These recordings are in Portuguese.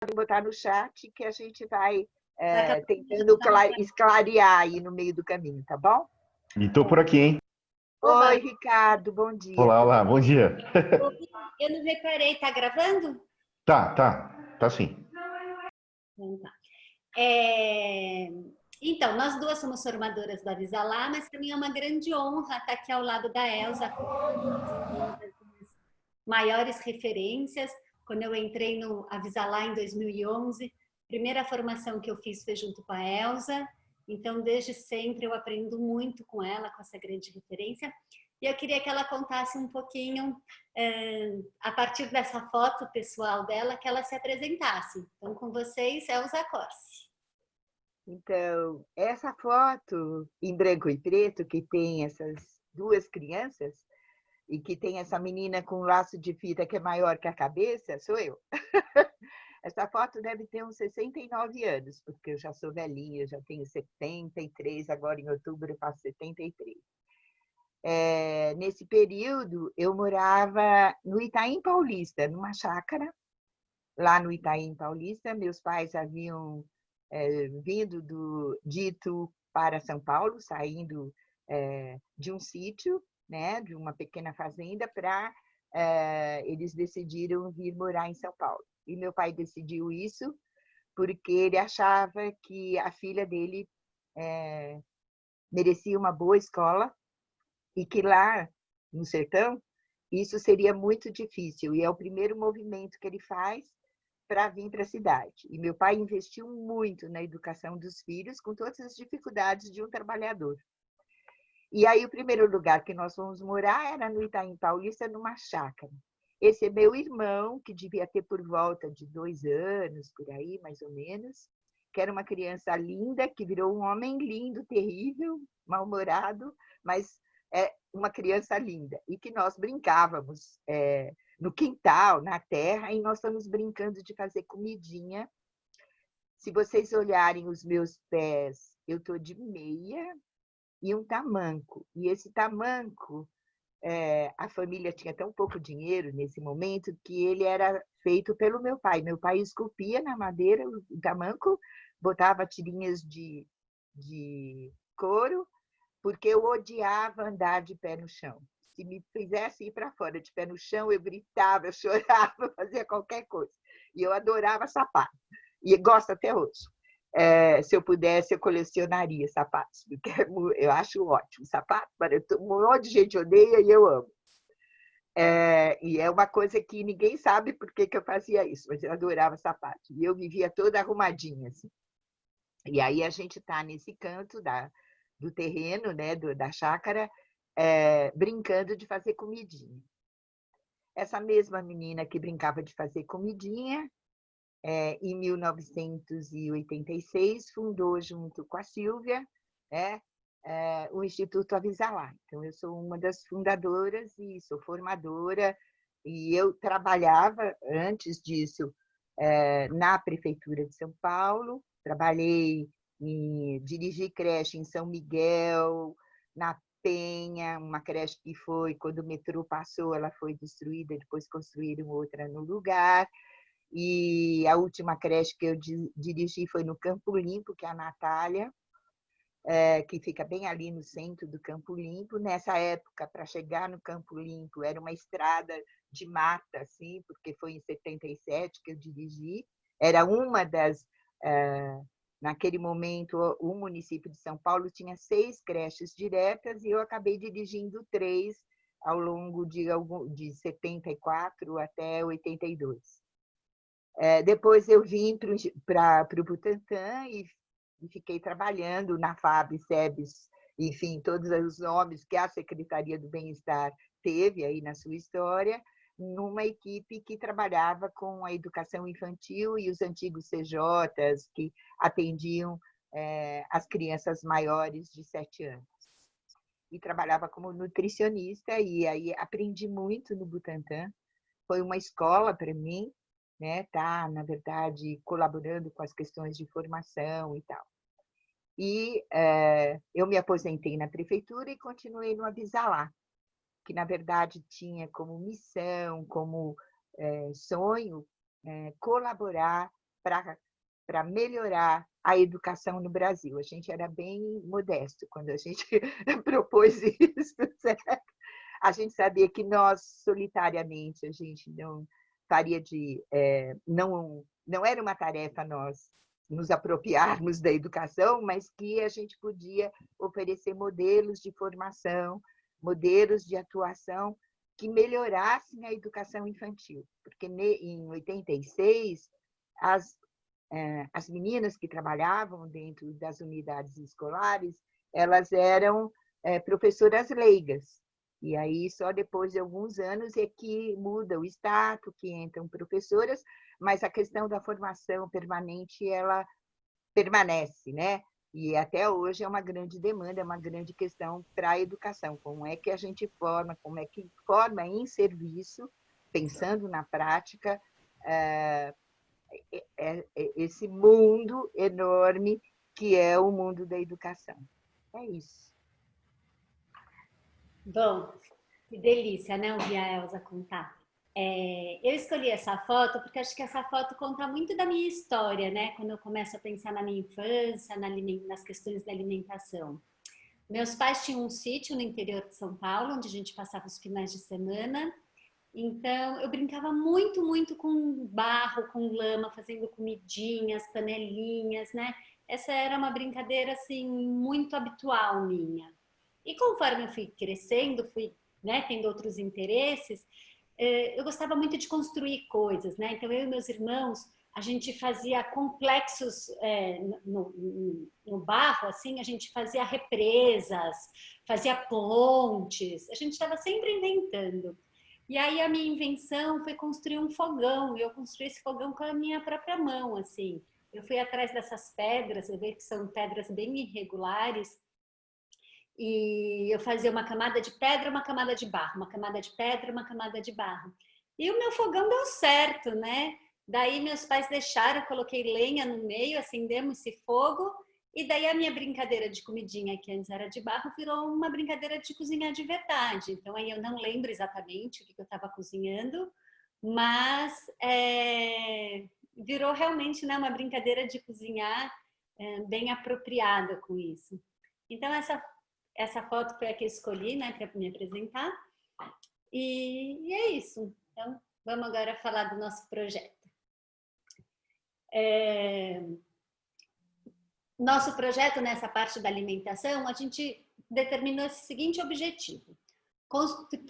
botar no chat que a gente vai Daqui a pouco a gente tentando dá uma... esclarear aí no meio do caminho, tá bom? E tô por aqui, hein? Oi, Oba, Ricardo, bom dia, Olá, tudo olá, bom bem? dia. eu não reparei, tá gravando? Tá sim. Então, tá. É, Então, nós duas somos formadoras do Avisalá, mas para mim é uma grande honra estar aqui ao lado da Elza, uma das minhas maiores referências. Quando eu entrei no Avisalá em 2011, a primeira formação que eu fiz foi junto com a Elza, então desde sempre eu aprendo muito com ela, com essa grande referência. E eu queria que ela contasse um pouquinho, a partir dessa foto pessoal dela, que ela se apresentasse. Então, com vocês, Elza Corsi. Então, essa foto em branco e preto, que tem essas duas crianças, e que tem essa menina com um laço de fita que é maior que a cabeça, sou eu. Essa foto deve ter uns 69 anos, porque eu já sou velhinha, já tenho 73, agora em outubro eu faço 73. Nesse período, eu morava no Itaim Paulista, numa chácara, lá no Itaim Paulista. Meus pais haviam vindo de Itu para São Paulo, saindo de um sítio, né, de uma pequena fazenda, para eles decidiram vir morar em São Paulo. E meu pai decidiu isso porque ele achava que a filha dele merecia uma boa escola e que lá no sertão isso seria muito difícil. E é o primeiro movimento que ele faz para vir para a cidade. E meu pai investiu muito na educação dos filhos, com todas as dificuldades de um trabalhador. E aí o primeiro lugar que nós fomos morar era no Itaim Paulista, numa chácara. Esse é meu irmão, que devia ter por volta de 2 anos, por aí, mais ou menos, que era uma criança linda, que virou um homem lindo, terrível, mal-humorado, mas é uma criança linda. E que nós brincávamos no quintal, na terra, e nós estamos brincando de fazer comidinha. Se vocês olharem os meus pés, eu estou de meia e um tamanco. E esse tamanco, a família tinha tão pouco dinheiro nesse momento que ele era feito pelo meu pai. Meu pai esculpia na madeira o tamanco, botava tirinhas de couro, porque eu odiava andar de pé no chão. Se me fizesse ir para fora de pé no chão, eu gritava, eu chorava, fazia qualquer coisa. E eu adorava sapato. E gosto até hoje. Se eu pudesse, eu colecionaria sapatos, porque eu acho ótimo. Sapato, um monte de gente odeia e eu amo. E é uma coisa que ninguém sabe por que eu fazia isso, mas eu adorava sapato. E eu vivia toda arrumadinha. Assim. E aí a gente está nesse canto do terreno, né, da chácara, brincando de fazer comidinha. Essa mesma menina que brincava de fazer comidinha, em 1986, fundou, junto com a Sílvia, o Instituto Avisalá. Então, eu sou uma das fundadoras e sou formadora, e eu trabalhava, antes disso, na Prefeitura de São Paulo, dirigi creche em São Miguel, na Penha, uma creche que foi, quando o metrô passou, ela foi destruída, depois construíram outra no lugar. E a última creche que eu dirigi foi no Campo Limpo, que é a Natália, que fica bem ali no centro do Campo Limpo. Nessa época, para chegar no Campo Limpo, era uma estrada de mata, assim, porque foi em 77 que eu dirigi. Era uma das... Naquele momento, o município de São Paulo tinha 6 creches diretas e eu acabei dirigindo 3 ao longo de 74 até 82. Depois eu vim para o Butantã e fiquei trabalhando na FAB, SEBS, enfim, todos os nomes que a Secretaria do Bem-Estar teve aí na sua história, numa equipe que trabalhava com a educação infantil e os antigos CJs que atendiam as crianças maiores de 7 anos. E trabalhava como nutricionista, e aí aprendi muito no Butantã. Foi uma escola para mim, né? Tá, na verdade, colaborando com as questões de formação e tal. E eu me aposentei na prefeitura e continuei no Avisalá, que, na verdade, tinha como missão, como sonho, colaborar para melhorar a educação no Brasil. A gente era bem modesto quando a gente propôs isso, certo? A gente sabia que nós, solitariamente, a gente não faria não era uma tarefa nós nos apropriarmos da educação, mas que a gente podia oferecer modelos de formação, modelos de atuação que melhorassem a educação infantil. Porque em 86, as meninas que trabalhavam dentro das unidades escolares, elas eram professoras leigas. E aí, só depois de alguns anos é que muda o status, que entram professoras, mas a questão da formação permanente, ela permanece, né? E até hoje é uma grande demanda, é uma grande questão para a educação. Como é que a gente forma, como é que forma em serviço, pensando na prática, esse mundo enorme que é o mundo da educação. É isso. Bom, que delícia, né, ouvir a Elza contar. Eu escolhi essa foto porque acho que essa foto conta muito da minha história, né? Quando eu começo a pensar na minha infância, nas questões da alimentação. Meus pais tinham um sítio no interior de São Paulo, onde a gente passava os finais de semana. Então, eu brincava muito, muito com barro, com lama, fazendo comidinhas, panelinhas, né? Essa era uma brincadeira, assim, muito habitual minha. E conforme eu fui crescendo, fui, né, tendo outros interesses, eu gostava muito de construir coisas, né? Então, eu e meus irmãos, a gente fazia complexos no barro, assim, a gente fazia represas, fazia pontes, a gente estava sempre inventando. E aí a minha invenção foi construir um fogão, e eu construí esse fogão com a minha própria mão, assim. Eu fui atrás dessas pedras, eu vi que são pedras bem irregulares, e eu fazia uma camada de pedra, uma camada de barro, uma camada de pedra, uma camada de barro. E o meu fogão deu certo, né? Daí meus pais deixaram, eu coloquei lenha no meio, acendemos esse fogo, e daí a minha brincadeira de comidinha, que antes era de barro, virou uma brincadeira de cozinhar de verdade. Então aí eu não lembro exatamente o que eu estava cozinhando, mas virou realmente, né, uma brincadeira de cozinhar bem apropriada com isso. Então essa foto foi a que eu escolhi, né, para me apresentar. E é isso. Então, vamos agora falar do nosso projeto. Nosso projeto, nessa parte da alimentação, a gente determinou esse seguinte objetivo: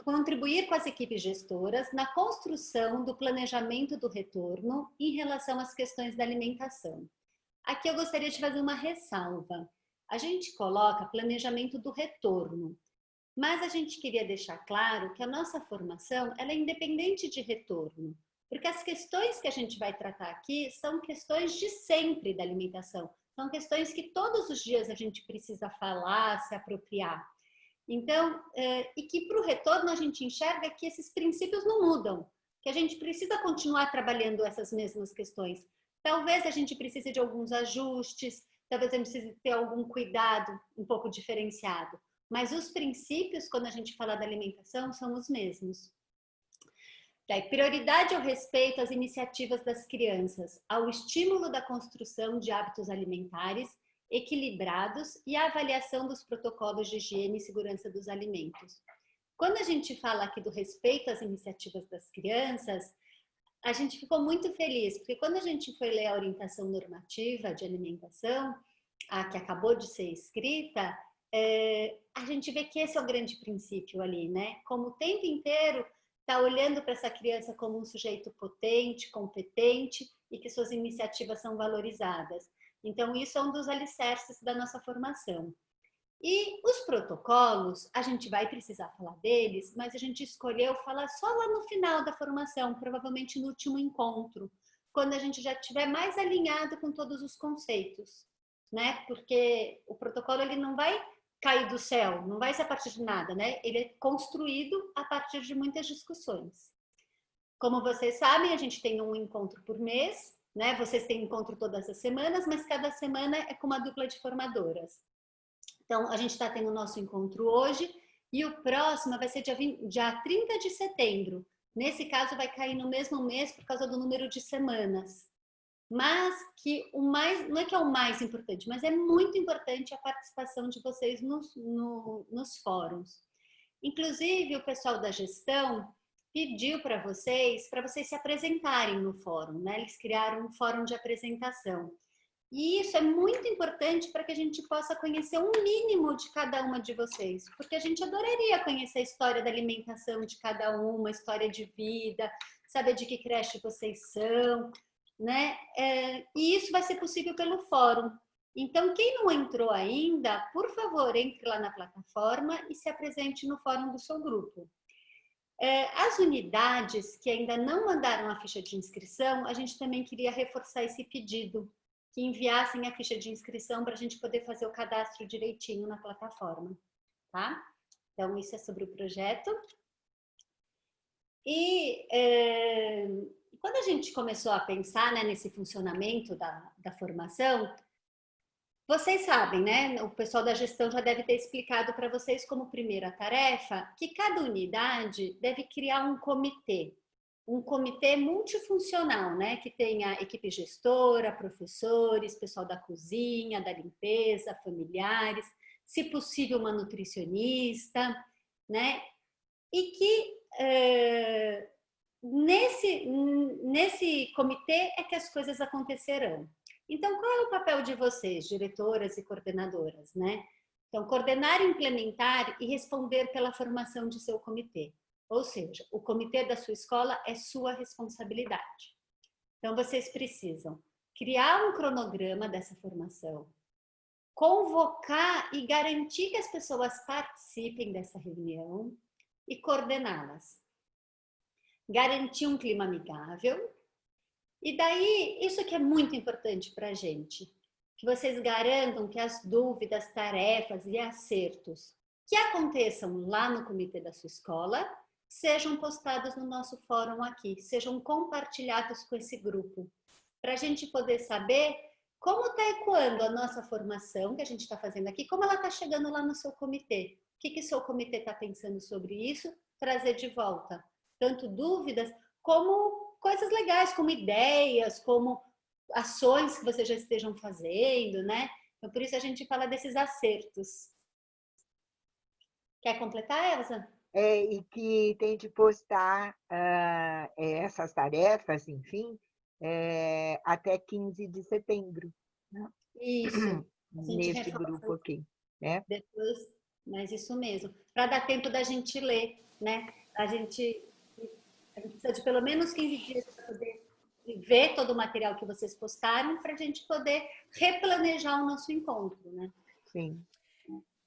contribuir com as equipes gestoras na construção do planejamento do retorno em relação às questões da alimentação. Aqui eu gostaria de fazer uma ressalva. A gente coloca planejamento do retorno, mas a gente queria deixar claro que a nossa formação ela é independente de retorno, porque as questões que a gente vai tratar aqui são questões de sempre da alimentação, são questões que todos os dias a gente precisa falar, se apropriar. Então, e que para o retorno a gente enxerga que esses princípios não mudam, que a gente precisa continuar trabalhando essas mesmas questões. Talvez a gente precise de alguns ajustes, talvez a gente precise ter algum cuidado um pouco diferenciado. Mas os princípios, quando a gente fala da alimentação, são os mesmos. Daí, prioridade ao respeito às iniciativas das crianças, ao estímulo da construção de hábitos alimentares equilibrados e a avaliação dos protocolos de higiene e segurança dos alimentos. Quando a gente fala aqui do respeito às iniciativas das crianças, a gente ficou muito feliz, porque quando a gente foi ler a orientação normativa de alimentação, a que acabou de ser escrita, a gente vê que esse é o grande princípio ali, né? Como o tempo inteiro está olhando para essa criança como um sujeito potente, competente e que suas iniciativas são valorizadas. Então, isso é um dos alicerces da nossa formação. E os protocolos, a gente vai precisar falar deles, mas a gente escolheu falar só lá no final da formação, provavelmente no último encontro, quando a gente já estiver mais alinhado com todos os conceitos, né? Porque o protocolo ele não vai cair do céu, não vai ser a partir de nada, né? Ele é construído a partir de muitas discussões. Como vocês sabem, a gente tem um encontro por mês, né? Vocês têm encontro todas as semanas, mas cada semana é com uma dupla de formadoras. Então, a gente está tendo o nosso encontro hoje e o próximo vai ser dia 30 de setembro. Nesse caso, vai cair no mesmo mês por causa do número de semanas. mas que o mais, não é que é o mais importante, mas é muito importante a participação de vocês nos fóruns. Inclusive, o pessoal da gestão pediu para vocês se apresentarem no fórum, né? Eles criaram um fórum de apresentação. E isso é muito importante para que a gente possa conhecer um mínimo de cada uma de vocês, porque a gente adoraria conhecer a história da alimentação de cada uma, a história de vida, saber de que creche vocês são, né? E isso vai ser possível pelo fórum. Então, quem não entrou ainda, por favor, entre lá na plataforma e se apresente no fórum do seu grupo. As unidades que ainda não mandaram a ficha de inscrição, a gente também queria reforçar esse pedido, que enviassem a ficha de inscrição para a gente poder fazer o cadastro direitinho na plataforma, tá? Então, isso é sobre o projeto. E quando a gente começou a pensar, né, nesse funcionamento da formação, vocês sabem, né? O pessoal da gestão já deve ter explicado para vocês como primeira tarefa que cada unidade deve criar um comitê multifuncional, né? Que tenha equipe gestora, professores, pessoal da cozinha, da limpeza, familiares, se possível uma nutricionista, né? E que nesse comitê é que as coisas acontecerão. Então, qual é o papel de vocês, diretoras e coordenadoras, né? Então, coordenar, implementar e responder pela formação de seu comitê. Ou seja, o comitê da sua escola é sua responsabilidade. Então, vocês precisam criar um cronograma dessa formação, convocar e garantir que as pessoas participem dessa reunião e coordená-las. Garantir um clima amigável. E daí, isso que é muito importante para a gente, que vocês garantam que as dúvidas, tarefas e acertos que aconteçam lá no comitê da sua escola sejam postados no nosso fórum aqui, sejam compartilhados com esse grupo, para a gente poder saber como está ecoando a nossa formação que a gente está fazendo aqui, como ela está chegando lá no seu comitê, o que seu comitê está pensando sobre isso, trazer de volta, tanto dúvidas como coisas legais, como ideias, como ações que vocês já estejam fazendo, né? Então, por isso a gente fala desses acertos. Quer completar, Elza? E que tem de postar essas tarefas, enfim, até 15 de setembro. Né? Isso. Nesse grupo aqui. Né? Depois, mas isso mesmo. Para dar tempo da gente ler, né? A gente precisa de pelo menos 15 dias para poder ver todo o material que vocês postaram, para a gente poder replanejar o nosso encontro, né? Sim.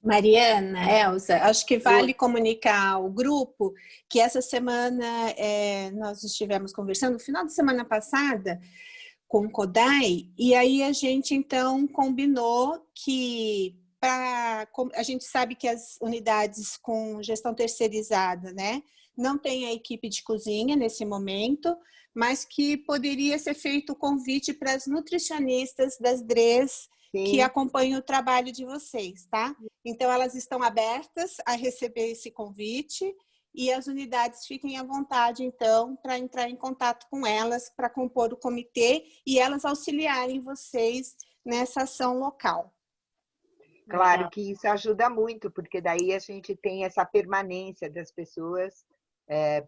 Mariana, Elza, acho que vale comunicar ao grupo que essa semana nós estivemos conversando, no final de semana passada, com o CODAI, e aí a gente então combinou que a gente sabe que as unidades com gestão terceirizada, né, não tem a equipe de cozinha nesse momento, mas que poderia ser feito o convite para as nutricionistas das DREs que acompanham o trabalho de vocês, tá? Então, elas estão abertas a receber esse convite e as unidades fiquem à vontade, então, para entrar em contato com elas, para compor o comitê e elas auxiliarem vocês nessa ação local. Claro que isso ajuda muito, porque daí a gente tem essa permanência das pessoas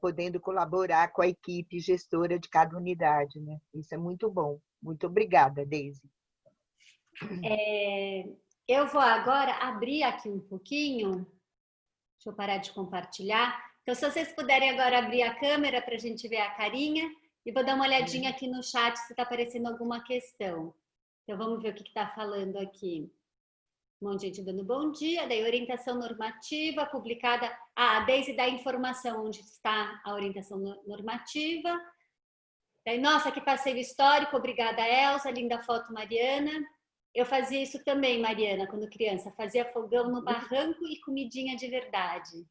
podendo colaborar com a equipe gestora de cada unidade, né? Isso é muito bom. Muito obrigada, Deise. Eu vou agora abrir aqui um pouquinho. Deixa eu parar de compartilhar. Então, se vocês puderem agora abrir a câmera para a gente ver a carinha, e vou dar uma olhadinha aqui no chat se está aparecendo alguma questão. Então, vamos ver o que está falando aqui. Um monte de gente dando bom dia. Daí, orientação normativa publicada. A Deise dá informação onde está a orientação normativa. Daí, nossa, que passeio histórico. Obrigada, Elza. Linda foto, Mariana. Eu fazia isso também, Mariana, quando criança. Fazia fogão no barranco e comidinha de verdade.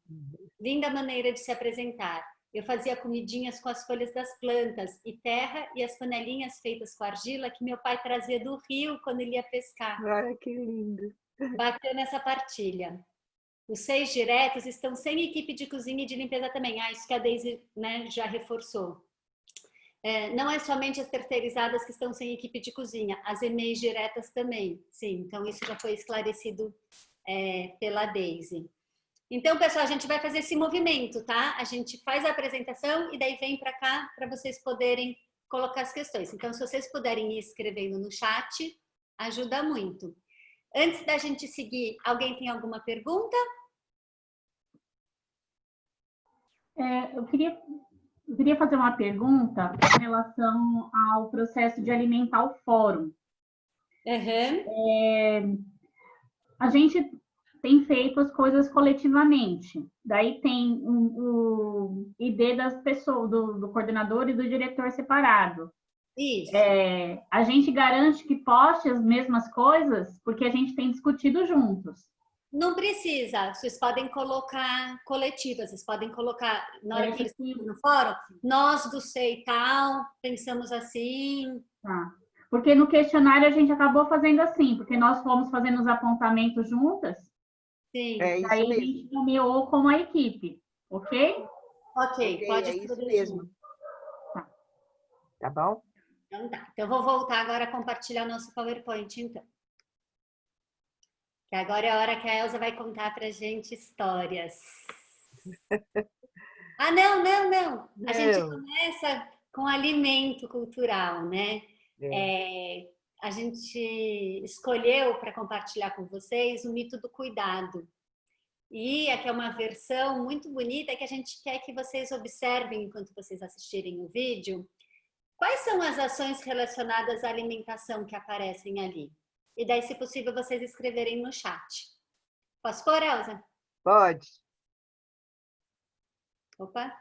Linda maneira de se apresentar. Eu fazia comidinhas com as folhas das plantas e terra e as panelinhas feitas com argila que meu pai trazia do rio quando ele ia pescar. Ai, que lindo. Bacana essa partilha. Os 6 diretos estão sem equipe de cozinha e de limpeza também. Isso que a Deise, né, já reforçou. Não é somente as terceirizadas que estão sem equipe de cozinha, as EMEIs diretas também, sim. Então, isso já foi esclarecido pela Deise. Então, pessoal, a gente vai fazer esse movimento, tá? A gente faz a apresentação e daí vem para cá para vocês poderem colocar as questões. Então, se vocês puderem ir escrevendo no chat, ajuda muito. Antes da gente seguir, alguém tem alguma pergunta? Eu queria fazer uma pergunta em relação ao processo de alimentar o fórum. A gente tem feito as coisas coletivamente. Daí tem o ID das pessoas, do coordenador e do diretor separado. Isso. A gente garante que poste as mesmas coisas, porque a gente tem discutido juntos. Não precisa, vocês podem colocar coletivas, vocês podem colocar, na hora que eles estão no fórum, nós do SEI tal, pensamos assim. Tá. Porque no questionário a gente acabou fazendo assim, porque nós fomos fazendo os apontamentos juntas. Sim. É isso aí mesmo. A gente nomeou como a equipe, ok? Ok, pode é isso escrever mesmo. junto. Tá bom? Então tá. Então eu vou voltar agora a compartilhar nosso PowerPoint, então. Que agora é a hora que a Elza vai contar pra gente histórias. Ah, não. A gente começa com alimento cultural, né? A gente escolheu para compartilhar com vocês o mito do cuidado. E aqui é uma versão muito bonita que a gente quer que vocês observem enquanto vocês assistirem o vídeo. Quais são as ações relacionadas à alimentação que aparecem ali? E daí, se possível, vocês escreverem no chat. Posso pôr, Elza? Pode. Opa.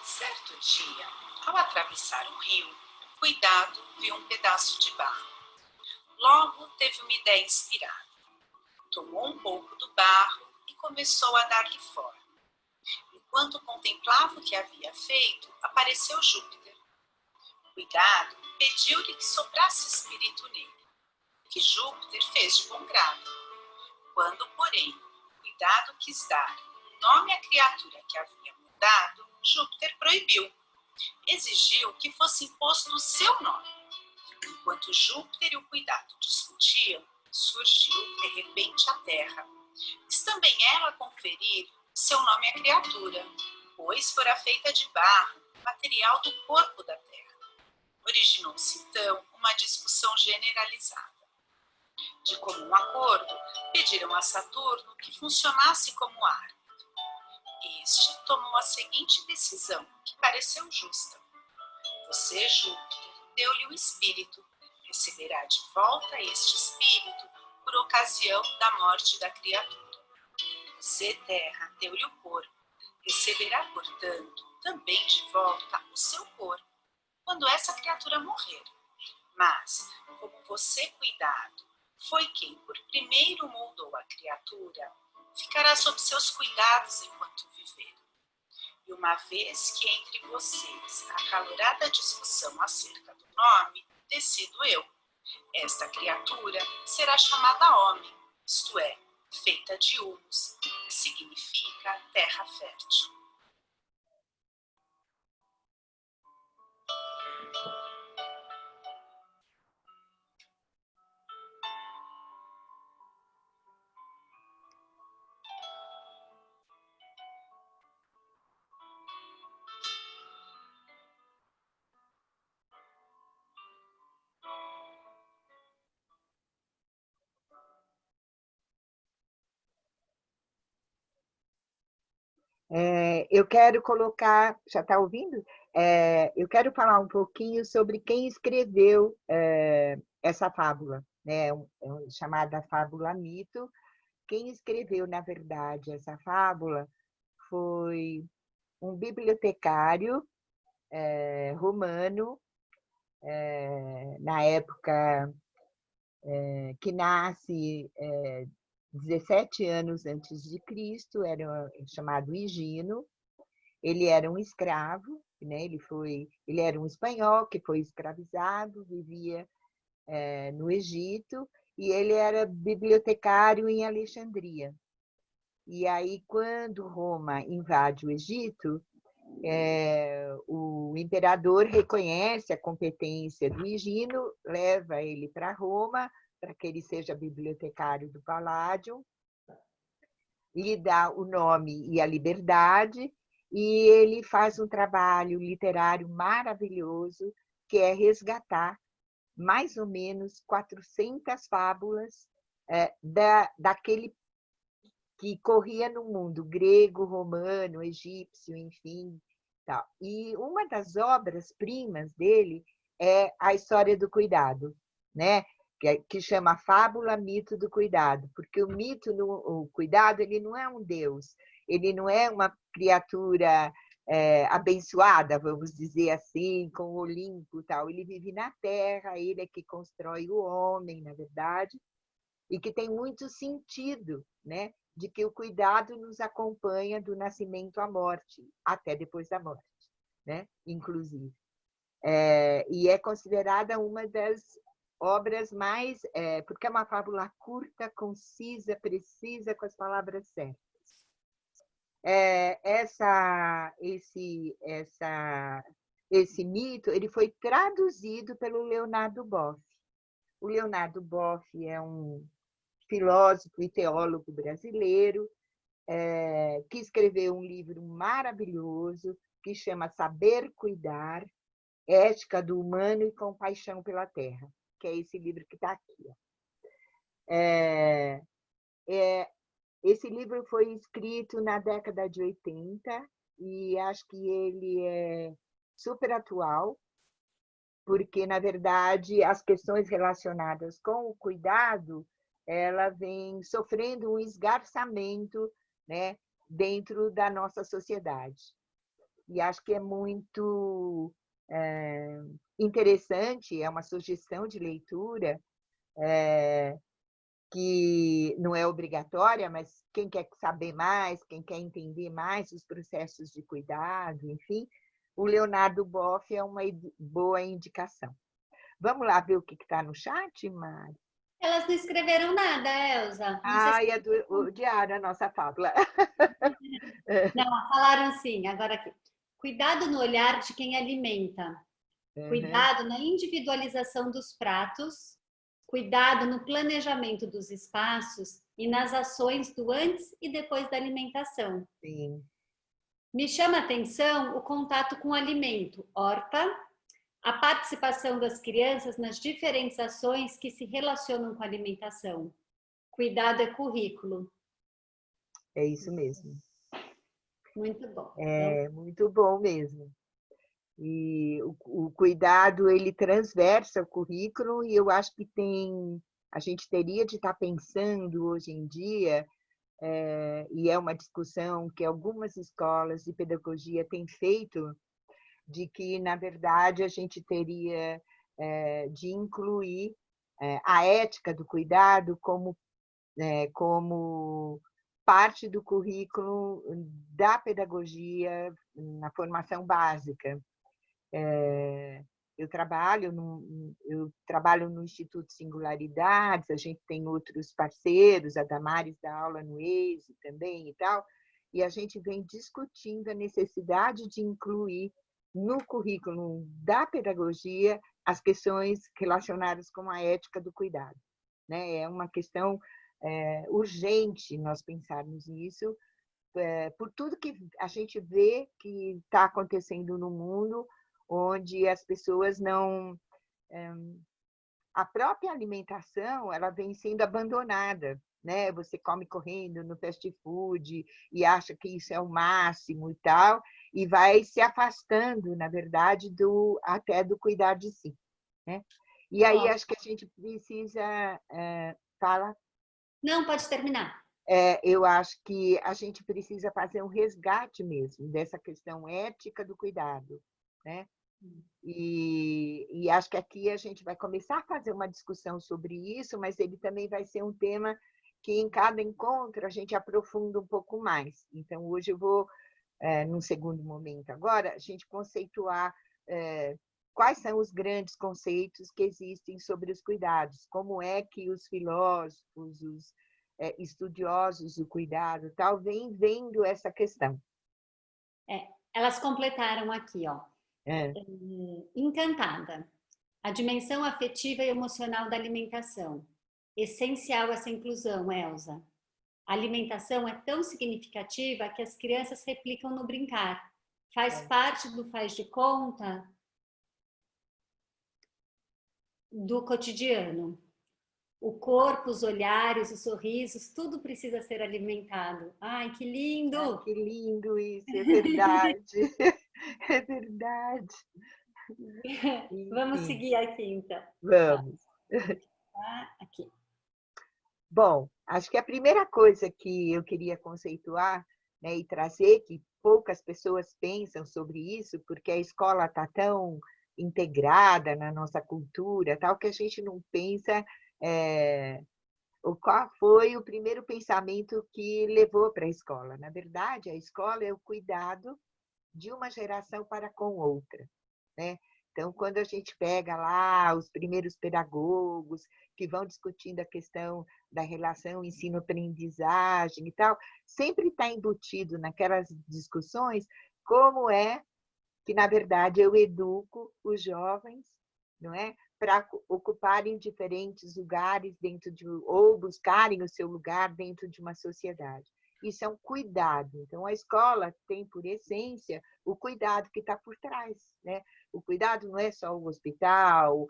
Certo dia, ao atravessar um rio, Cuidado viu um pedaço de barro. Logo teve uma ideia inspirada. Tomou um pouco do barro e começou a dar-lhe forma. Enquanto contemplava o que havia feito, apareceu Júpiter. Cuidado pediu-lhe que soprasse espírito nele, que Júpiter fez de bom grado. Quando, porém, Cuidado quis dar nome à criatura que havia mudado, Júpiter proibiu. Exigiu que fosse imposto o seu nome. Enquanto Júpiter e o Cuidado discutiam, surgiu de repente a Terra. Quis também ela conferir seu nome à criatura, pois fora feita de barro, material do corpo da Terra. Originou-se então uma discussão generalizada. De comum acordo, pediram a Saturno que funcionasse como árbitro. Este tomou a seguinte decisão, que pareceu justa. Você, Júpiter, deu-lhe o espírito, receberá de volta este espírito por ocasião da morte da criatura. Você, Terra, deu-lhe o corpo, receberá, portanto, também de volta o seu corpo, quando essa criatura morrer. Mas, como você, Cuidado, foi quem por primeiro moldou a criatura, ficará sob seus cuidados enquanto viver. E uma vez que entre vocês acalorada discussão acerca do nome, decido eu. Esta criatura será chamada homem, isto é, feita de humus, que significa terra fértil. Eu quero colocar, já está ouvindo? Eu quero falar um pouquinho sobre quem escreveu essa fábula, né? Chamada Fábula Mito. Quem escreveu, na verdade, essa fábula foi um bibliotecário romano, na época que nasce 17 anos antes de Cristo, era chamado Higino. Ele era um escravo, né? Ele era um espanhol que foi escravizado, vivia no Egito, e ele era bibliotecário em Alexandria. E aí, quando Roma invade o Egito, o imperador reconhece a competência do Higino, leva ele para Roma, para que ele seja bibliotecário do Paládio, lhe dá o nome e a liberdade, e ele faz um trabalho literário maravilhoso, que é resgatar mais ou menos 400 fábulas daquele que corria no mundo grego, romano, egípcio, enfim. Tal. E uma das obras-primas dele é a História do Cuidado, né? Que chama Fábula, Mito do Cuidado, porque o mito, o cuidado, ele não é um deus, ele não é uma criatura abençoada, vamos dizer assim, com o Olimpo, tal. Ele vive na terra, ele é que constrói o homem, na verdade, e que tem muito sentido, né? De que o cuidado nos acompanha do nascimento à morte, até depois da morte, né? Inclusive. E é considerada uma das obras mais... porque é uma fábula curta, concisa, precisa, com as palavras certas. Esse mito ele foi traduzido pelo Leonardo Boff. O Leonardo Boff é um filósofo e teólogo brasileiro, que escreveu um livro maravilhoso que chama Saber Cuidar, Ética do Humano e Compaixão pela Terra, que é esse livro que está aqui. Esse livro foi escrito na década de 80 e acho que ele é super atual, porque, na verdade, as questões relacionadas com o cuidado ela vem sofrendo um esgarçamento, né, dentro da nossa sociedade. E acho que é muito interessante, é uma sugestão de leitura que não é obrigatória, mas quem quer saber mais, quem quer entender mais os processos de cuidado, enfim, o Leonardo Boff é uma boa indicação. Vamos lá ver o que está no chat, Mari? Elas não escreveram nada, Elza. É do diário, a nossa fábula. Não, falaram sim, agora aqui. Cuidado no olhar de quem alimenta. Cuidado na individualização dos pratos. Cuidado no planejamento dos espaços e nas ações do antes e depois da alimentação. Sim. Me chama a atenção o contato com o alimento, horta, a participação das crianças nas diferentes ações que se relacionam com a alimentação. Cuidado é currículo. É isso mesmo. Muito bom. É muito bom mesmo. E o cuidado, ele transversa o currículo e eu acho que a gente teria de estar pensando hoje em dia, e é uma discussão que algumas escolas de pedagogia têm feito, de que, na verdade, a gente teria de incluir a ética do cuidado como parte do currículo da pedagogia na formação básica. Eu trabalho no Instituto Singularidades, a gente tem outros parceiros, a Damares dá aula no ESE também e tal, e a gente vem discutindo a necessidade de incluir no currículo da pedagogia as questões relacionadas com a ética do cuidado, né? É uma questão urgente nós pensarmos nisso, por tudo que a gente vê que está acontecendo no mundo, onde as pessoas não... A própria alimentação ela vem sendo abandonada, né? Você come correndo no fast food e acha que isso é o máximo e tal, e vai se afastando, na verdade, até do cuidar de si, né? E aí acho que a gente precisa... Fala. Não, pode terminar. Eu acho que a gente precisa fazer um resgate mesmo dessa questão ética do cuidado, né? E acho que aqui a gente vai começar a fazer uma discussão sobre isso, mas ele também vai ser um tema que em cada encontro a gente aprofunda um pouco mais. Então, hoje eu vou, num segundo momento agora, a gente conceituar quais são os grandes conceitos que existem sobre os cuidados, como é que os filósofos, estudiosos do cuidado, tal, vêm vendo essa questão. Elas completaram aqui, ó. Encantada. A dimensão afetiva e emocional da alimentação. Essencial essa inclusão, Elza. A alimentação é tão significativa que as crianças replicam no brincar. Faz parte do faz de conta do cotidiano. O corpo, os olhares, os sorrisos, tudo precisa ser alimentado. Ai, que lindo! Ai, que lindo isso, é verdade. É verdade. Vamos seguir aqui, então. Vamos. Aqui. Bom, acho que a primeira coisa que eu queria conceituar, né, e trazer, que poucas pessoas pensam sobre isso, porque a escola está tão integrada na nossa cultura, tal, que a gente não pensa qual foi o primeiro pensamento que levou para a escola. Na verdade, a escola é o cuidado de uma geração para com outra, né? Então, quando a gente pega lá os primeiros pedagogos que vão discutindo a questão da relação ensino-aprendizagem e tal, sempre está embutido naquelas discussões como é que, na verdade, eu educo os jovens, não é? Para ocuparem diferentes lugares dentro ou buscarem o seu lugar dentro de uma sociedade. Isso é um cuidado. Então, a escola tem, por essência, o cuidado que está por trás, né? O cuidado não é só o hospital,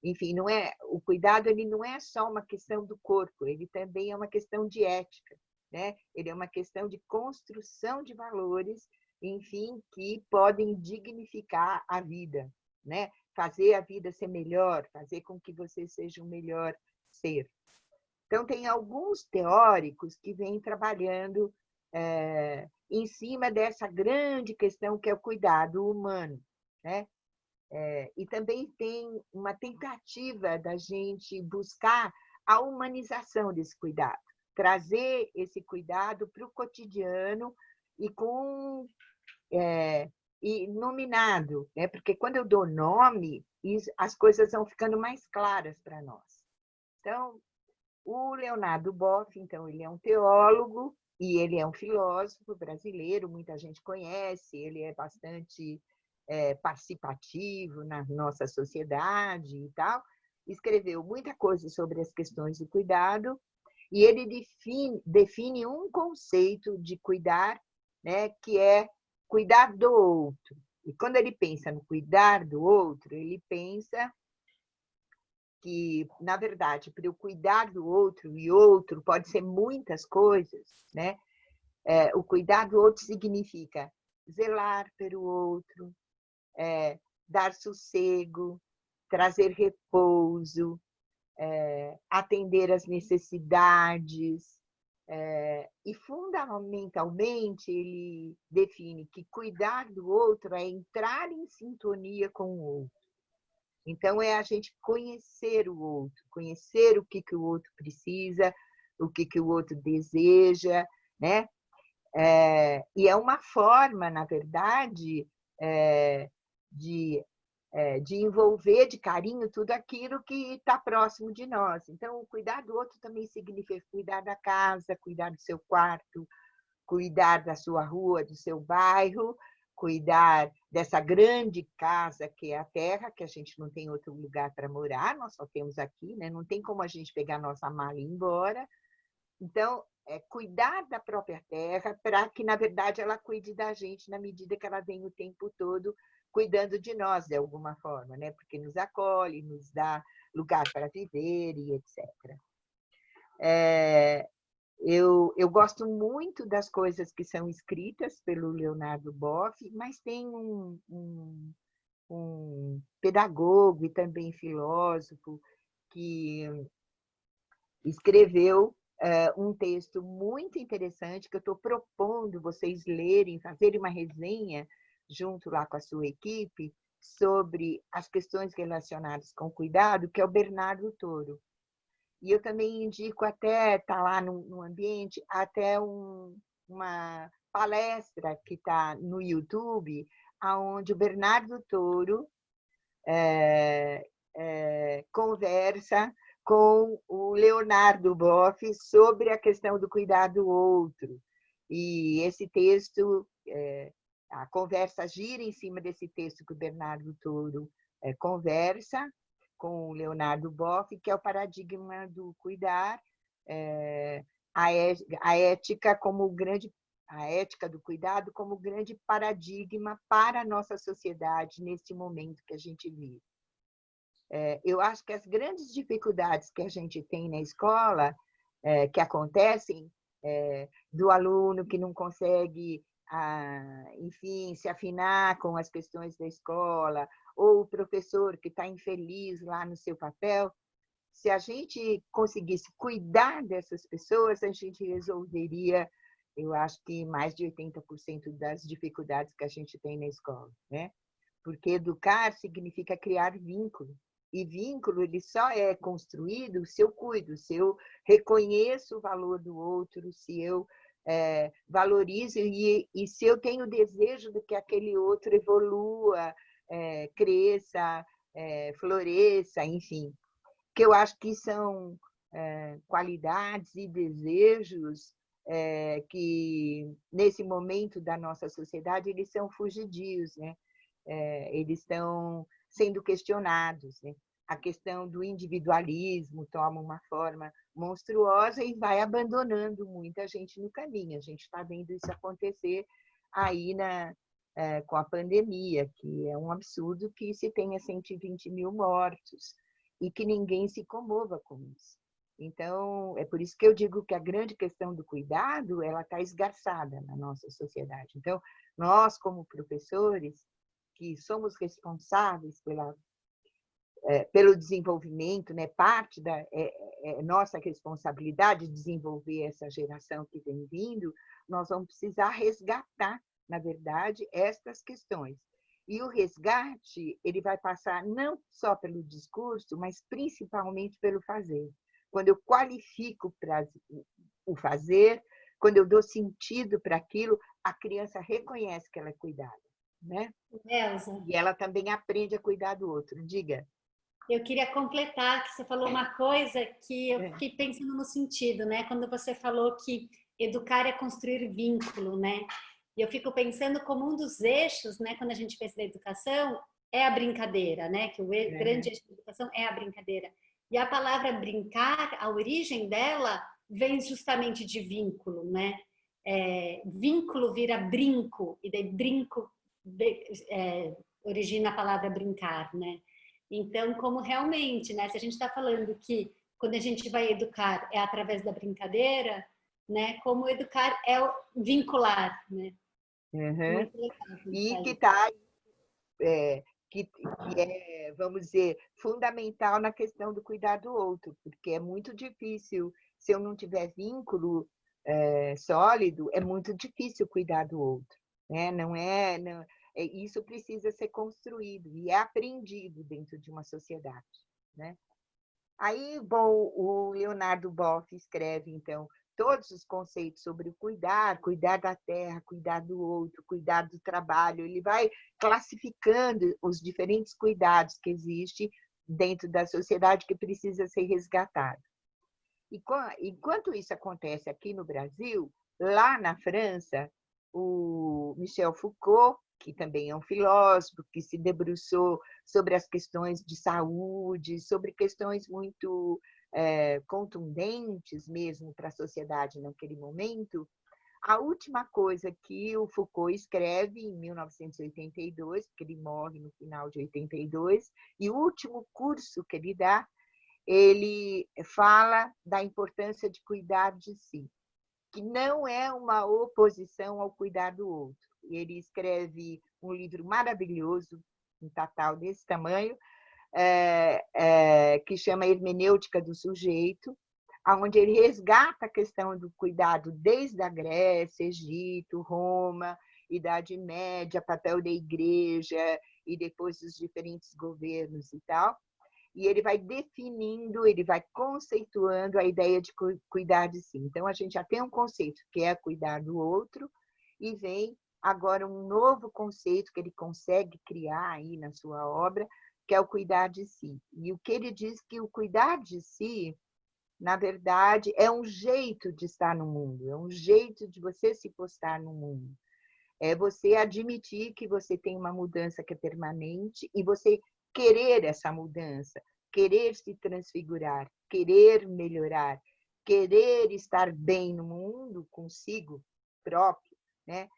enfim, não é. O cuidado ele não é só uma questão do corpo, ele também é uma questão de ética, né? Ele é uma questão de construção de valores, enfim, que podem dignificar a vida, né? Fazer a vida ser melhor, fazer com que você seja um melhor ser. Então, tem alguns teóricos que vêm trabalhando em cima dessa grande questão que é o cuidado humano, né? E também tem uma tentativa da gente buscar a humanização desse cuidado, trazer esse cuidado para o cotidiano e e nominado, né? Porque quando eu dou nome, as coisas vão ficando mais claras para nós. Então, o Leonardo Boff, então, ele é um teólogo e ele é um filósofo brasileiro, muita gente conhece, ele é bastante participativo na nossa sociedade e tal, escreveu muita coisa sobre as questões do cuidado e ele define um conceito de cuidar, né, que é cuidar do outro. E quando ele pensa no cuidar do outro, ele pensa que, na verdade, para eu cuidar do outro, e outro pode ser muitas coisas, né? O cuidar do outro significa zelar pelo outro, dar sossego, trazer repouso, atender às necessidades, e, fundamentalmente, ele define que cuidar do outro é entrar em sintonia com o outro. Então, é a gente conhecer o outro, conhecer o que o outro precisa, o que o outro deseja, né? E é uma forma, na verdade, de envolver de carinho tudo aquilo que está próximo de nós. Então, cuidar do outro também significa cuidar da casa, cuidar do seu quarto, cuidar da sua rua, do seu bairro, cuidar dessa grande casa que é a Terra, que a gente não tem outro lugar para morar, nós só temos aqui, né? Não tem como a gente pegar nossa mala e ir embora. Então, cuidar da própria Terra para que, na verdade, ela cuide da gente na medida que ela vem o tempo todo cuidando de nós, de alguma forma, né? Porque nos acolhe, nos dá lugar para viver e etc. Eu gosto muito das coisas que são escritas pelo Leonardo Boff, mas tem um pedagogo e também filósofo que escreveu um texto muito interessante que eu estou propondo vocês lerem, fazerem uma resenha junto lá com a sua equipe sobre as questões relacionadas com o cuidado, que é o Bernardo Toro. E eu também indico até, está lá no ambiente, até uma palestra que está no YouTube, onde o Bernardo Toro conversa com o Leonardo Boff sobre a questão do cuidar do outro. E esse texto, a conversa gira em cima desse texto que o Bernardo Toro conversa com o Leonardo Boff, que é o paradigma do cuidar, a ética como grande, a ética do cuidado como grande paradigma para a nossa sociedade nesse momento que a gente vive. Eu acho que as grandes dificuldades que a gente tem na escola, que acontecem, do aluno que não consegue, enfim, se afinar com as questões da escola, ou o professor que está infeliz lá no seu papel, se a gente conseguisse cuidar dessas pessoas, a gente resolveria, eu acho que mais de 80% das dificuldades que a gente tem na escola, né? Porque educar significa criar vínculo. E vínculo ele só é construído se eu cuido, se eu reconheço o valor do outro, se eu valorizo e se eu tenho o desejo de que aquele outro evolua, cresça, floresça, enfim. Que eu acho que são qualidades e desejos que, nesse momento da nossa sociedade, eles são fugidios, né? Eles estão sendo questionados, né? A questão do individualismo toma uma forma monstruosa e vai abandonando muita gente no caminho. A gente está vendo isso acontecer aí com a pandemia, que é um absurdo que se tenha 120 mil mortos e que ninguém se comova com isso. Então, é por isso que eu digo que a grande questão do cuidado ela está esgarçada na nossa sociedade. Então, nós, como professores, que somos responsáveis pelo desenvolvimento, né? Parte da nossa responsabilidade de desenvolver essa geração que vem vindo, nós vamos precisar resgatar, na verdade, estas questões. E o resgate ele vai passar não só pelo discurso, mas principalmente pelo fazer. Quando eu qualifico o fazer, quando eu dou sentido para aquilo, a criança reconhece que ela é cuidada, né? Elza, E ela também aprende a cuidar do outro. Diga. eu queria completar que você falou uma coisa que eu fiquei pensando no sentido, né? Quando você falou que educar é construir vínculo, né? E eu fico pensando como um dos eixos, né? Quando a gente pensa na educação, é a brincadeira, né? Que o grande eixo da educação é a brincadeira. E a palavra brincar, a origem dela vem justamente de vínculo, né? Vínculo vira brinco, e daí brinco origina a palavra brincar, né? Então, como realmente, né? Se a gente está falando que quando a gente vai educar é através da brincadeira, né? Como educar é vincular, né? Muito legal. E que está, que é, vamos dizer, fundamental na questão do cuidar do outro, porque é muito difícil, se eu não tiver vínculo sólido, é muito difícil cuidar do outro, né? Isso precisa ser construído e é aprendido dentro de uma sociedade, né? Aí, bom, o Leonardo Boff escreve, então, todos os conceitos sobre o cuidar da terra, cuidar do outro, cuidar do trabalho. Ele vai classificando os diferentes cuidados que existem dentro da sociedade que precisa ser resgatado. E enquanto isso acontece aqui no Brasil, lá na França, o Michel Foucault, que também é um filósofo, que se debruçou sobre as questões de saúde, sobre questões muito contundentes mesmo para a sociedade naquele momento, a última coisa que o Foucault escreve em 1982, porque ele morre no final de 82, e o último curso que ele dá, ele fala da importância de cuidar de si, que não é uma oposição ao cuidar do outro. Ele escreve um livro maravilhoso, um tatal desse tamanho, que chama Hermenêutica do Sujeito, onde ele resgata a questão do cuidado desde a Grécia, Egito, Roma, Idade Média, papel da igreja e depois dos diferentes governos e tal. E ele vai definindo, ele vai conceituando a ideia de cuidar de si. Então, a gente já tem um conceito que é cuidar do outro, e vem agora um novo conceito que ele consegue criar aí na sua obra, que é o cuidar de si. E o que ele diz que o cuidar de si, na verdade, é um jeito de estar no mundo, é um jeito de você se postar no mundo. É você admitir que você tem uma mudança que é permanente e você querer essa mudança, querer se transfigurar, querer melhorar, querer estar bem no mundo consigo próprio, né?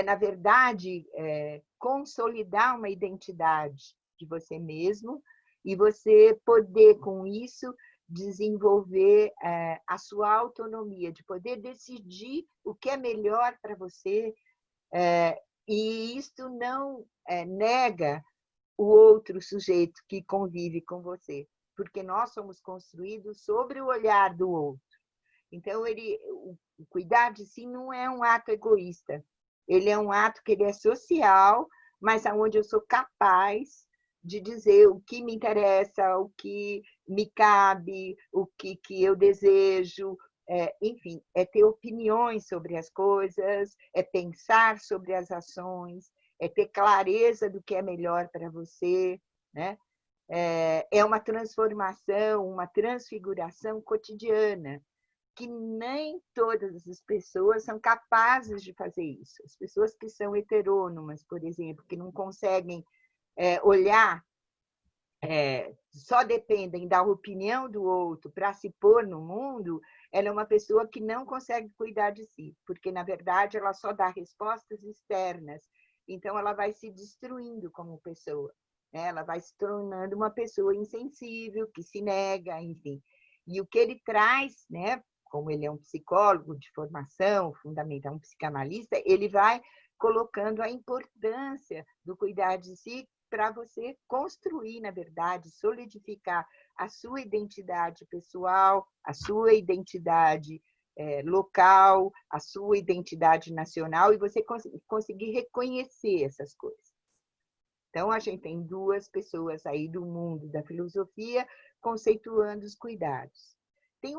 Na verdade, consolidar uma identidade de você mesmo e você poder, com isso, desenvolver a sua autonomia, de poder decidir o que é melhor para você, e isto não nega o outro sujeito que convive com você, porque nós somos construídos sobre o olhar do outro. Então, o cuidar de si não é um ato egoísta, ele é um ato que ele é social, mas onde eu sou capaz de dizer o que me interessa, o que me cabe, o que eu desejo, enfim, é ter opiniões sobre as coisas, é pensar sobre as ações, é ter clareza do que é melhor para você, né? É uma transformação, uma transfiguração cotidiana, que nem todas as pessoas são capazes de fazer isso. As pessoas que são heterônomas, por exemplo, que não conseguem olhar, só dependem da opinião do outro para se pôr no mundo, ela é uma pessoa que não consegue cuidar de si, porque, na verdade, ela só dá respostas externas. Então, ela vai se destruindo como pessoa, né? Ela vai se tornando uma pessoa insensível, que se nega, enfim. E o que ele traz, né? Como ele é um psicólogo de formação fundamental, um psicanalista, ele vai colocando a importância do cuidar de si para você construir, na verdade, solidificar a sua identidade pessoal, a sua identidade local, a sua identidade nacional, e você conseguir reconhecer essas coisas. Então, a gente tem duas pessoas aí do mundo da filosofia conceituando os cuidados. Tem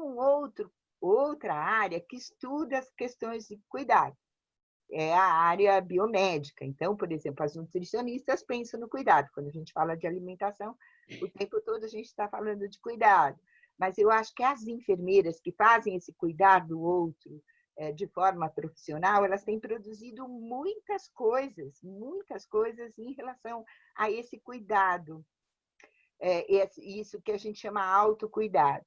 outra área que estuda as questões de cuidado, é a área biomédica. Então, por exemplo, as nutricionistas pensam no cuidado. Quando a gente fala de alimentação, o tempo todo a gente está falando de cuidado. Mas eu acho que as enfermeiras que fazem esse cuidar do outro de forma profissional, elas têm produzido muitas coisas em relação a esse cuidado. Isso que a gente chama autocuidado,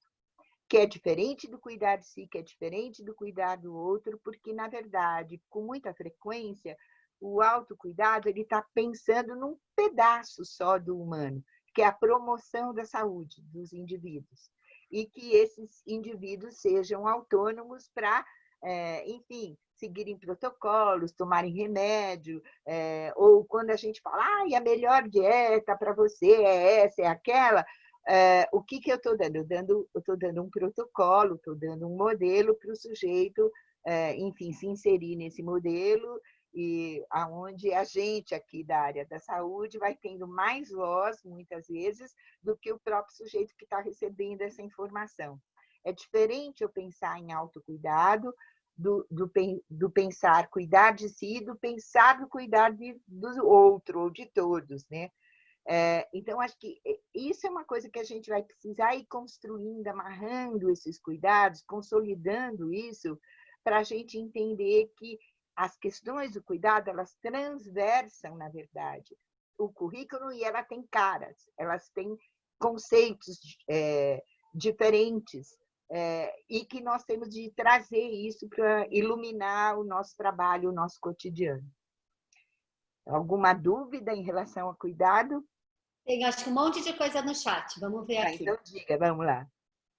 que é diferente do cuidar de si, que é diferente do cuidar do outro, porque, na verdade, com muita frequência, o autocuidado está pensando num pedaço só do humano, que é a promoção da saúde dos indivíduos, e que esses indivíduos sejam autônomos para, enfim, seguirem protocolos, tomarem remédio, ou quando a gente fala, a melhor dieta para você é essa, é aquela, o que eu estou dando? Eu estou dando um protocolo, estou dando um modelo para o sujeito, enfim, se inserir nesse modelo, e aonde a gente aqui da área da saúde vai tendo mais voz, muitas vezes, do que o próprio sujeito que está recebendo essa informação. É diferente eu pensar em autocuidado, do pensar cuidar de si, do pensar no cuidar do outro ou de todos, né? Então, acho que isso é uma coisa que a gente vai precisar ir construindo, amarrando esses cuidados, consolidando isso, para a gente entender que as questões do cuidado, elas transversam, na verdade, o currículo, e ela tem caras, elas têm conceitos diferentes, e que nós temos de trazer isso para iluminar o nosso trabalho, o nosso cotidiano. Alguma dúvida em relação ao cuidado? Tem, acho que um monte de coisa no chat. Vamos ver aqui. Então diga, vamos lá.